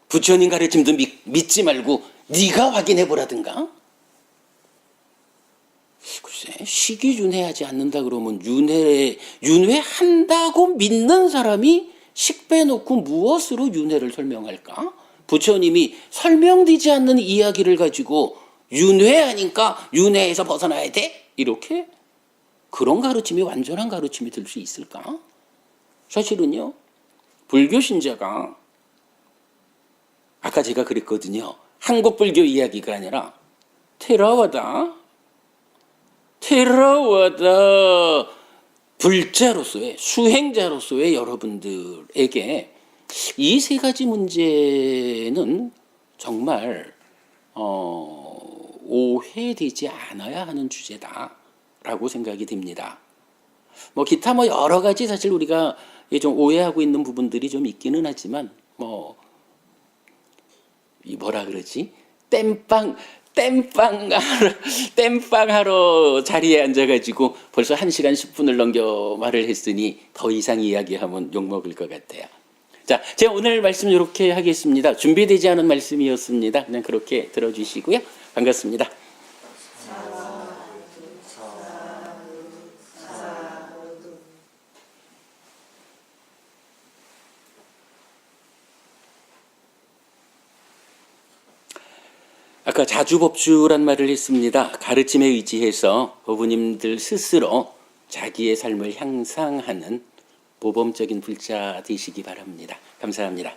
부처님 가르침도 믿지 말고 네가 확인해보라든가, 글쎄 식이윤회하지 않는다 그러면 윤회한다고 믿는 사람이 식 빼놓고 무엇으로 윤회를 설명할까? 부처님이 설명되지 않는 이야기를 가지고 윤회하니까 윤회에서 벗어나야 돼? 이렇게? 그런 가르침이 완전한 가르침이 될 수 있을까? 사실은요, 불교 신자가 아까 제가 그랬거든요. 한국 불교 이야기가 아니라 테라와다 불자로서의 수행자로서의 여러분들에게 이 세 가지 문제는 정말 오해되지 않아야 하는 주제다라고 생각이 듭니다. 뭐 기타 뭐 여러 가지 사실 우리가 좀 오해하고 있는 부분들이 좀 있기는 하지만 뭐라 그러지? 땜빵하러 자리에 앉아가지고 벌써 1시간 10분을 넘겨 말을 했으니 더 이상 이야기하면 욕먹을 것 같아요. 자, 제가 오늘 말씀 이렇게 하겠습니다. 준비되지 않은 말씀이었습니다. 그냥 그렇게 들어주시고요. 반갑습니다. 아까 자주법주란 말을 했습니다. 가르침에 의지해서 어부님들 스스로 자기의 삶을 향상하는 모범적인 불자 되시기 바랍니다. 감사합니다.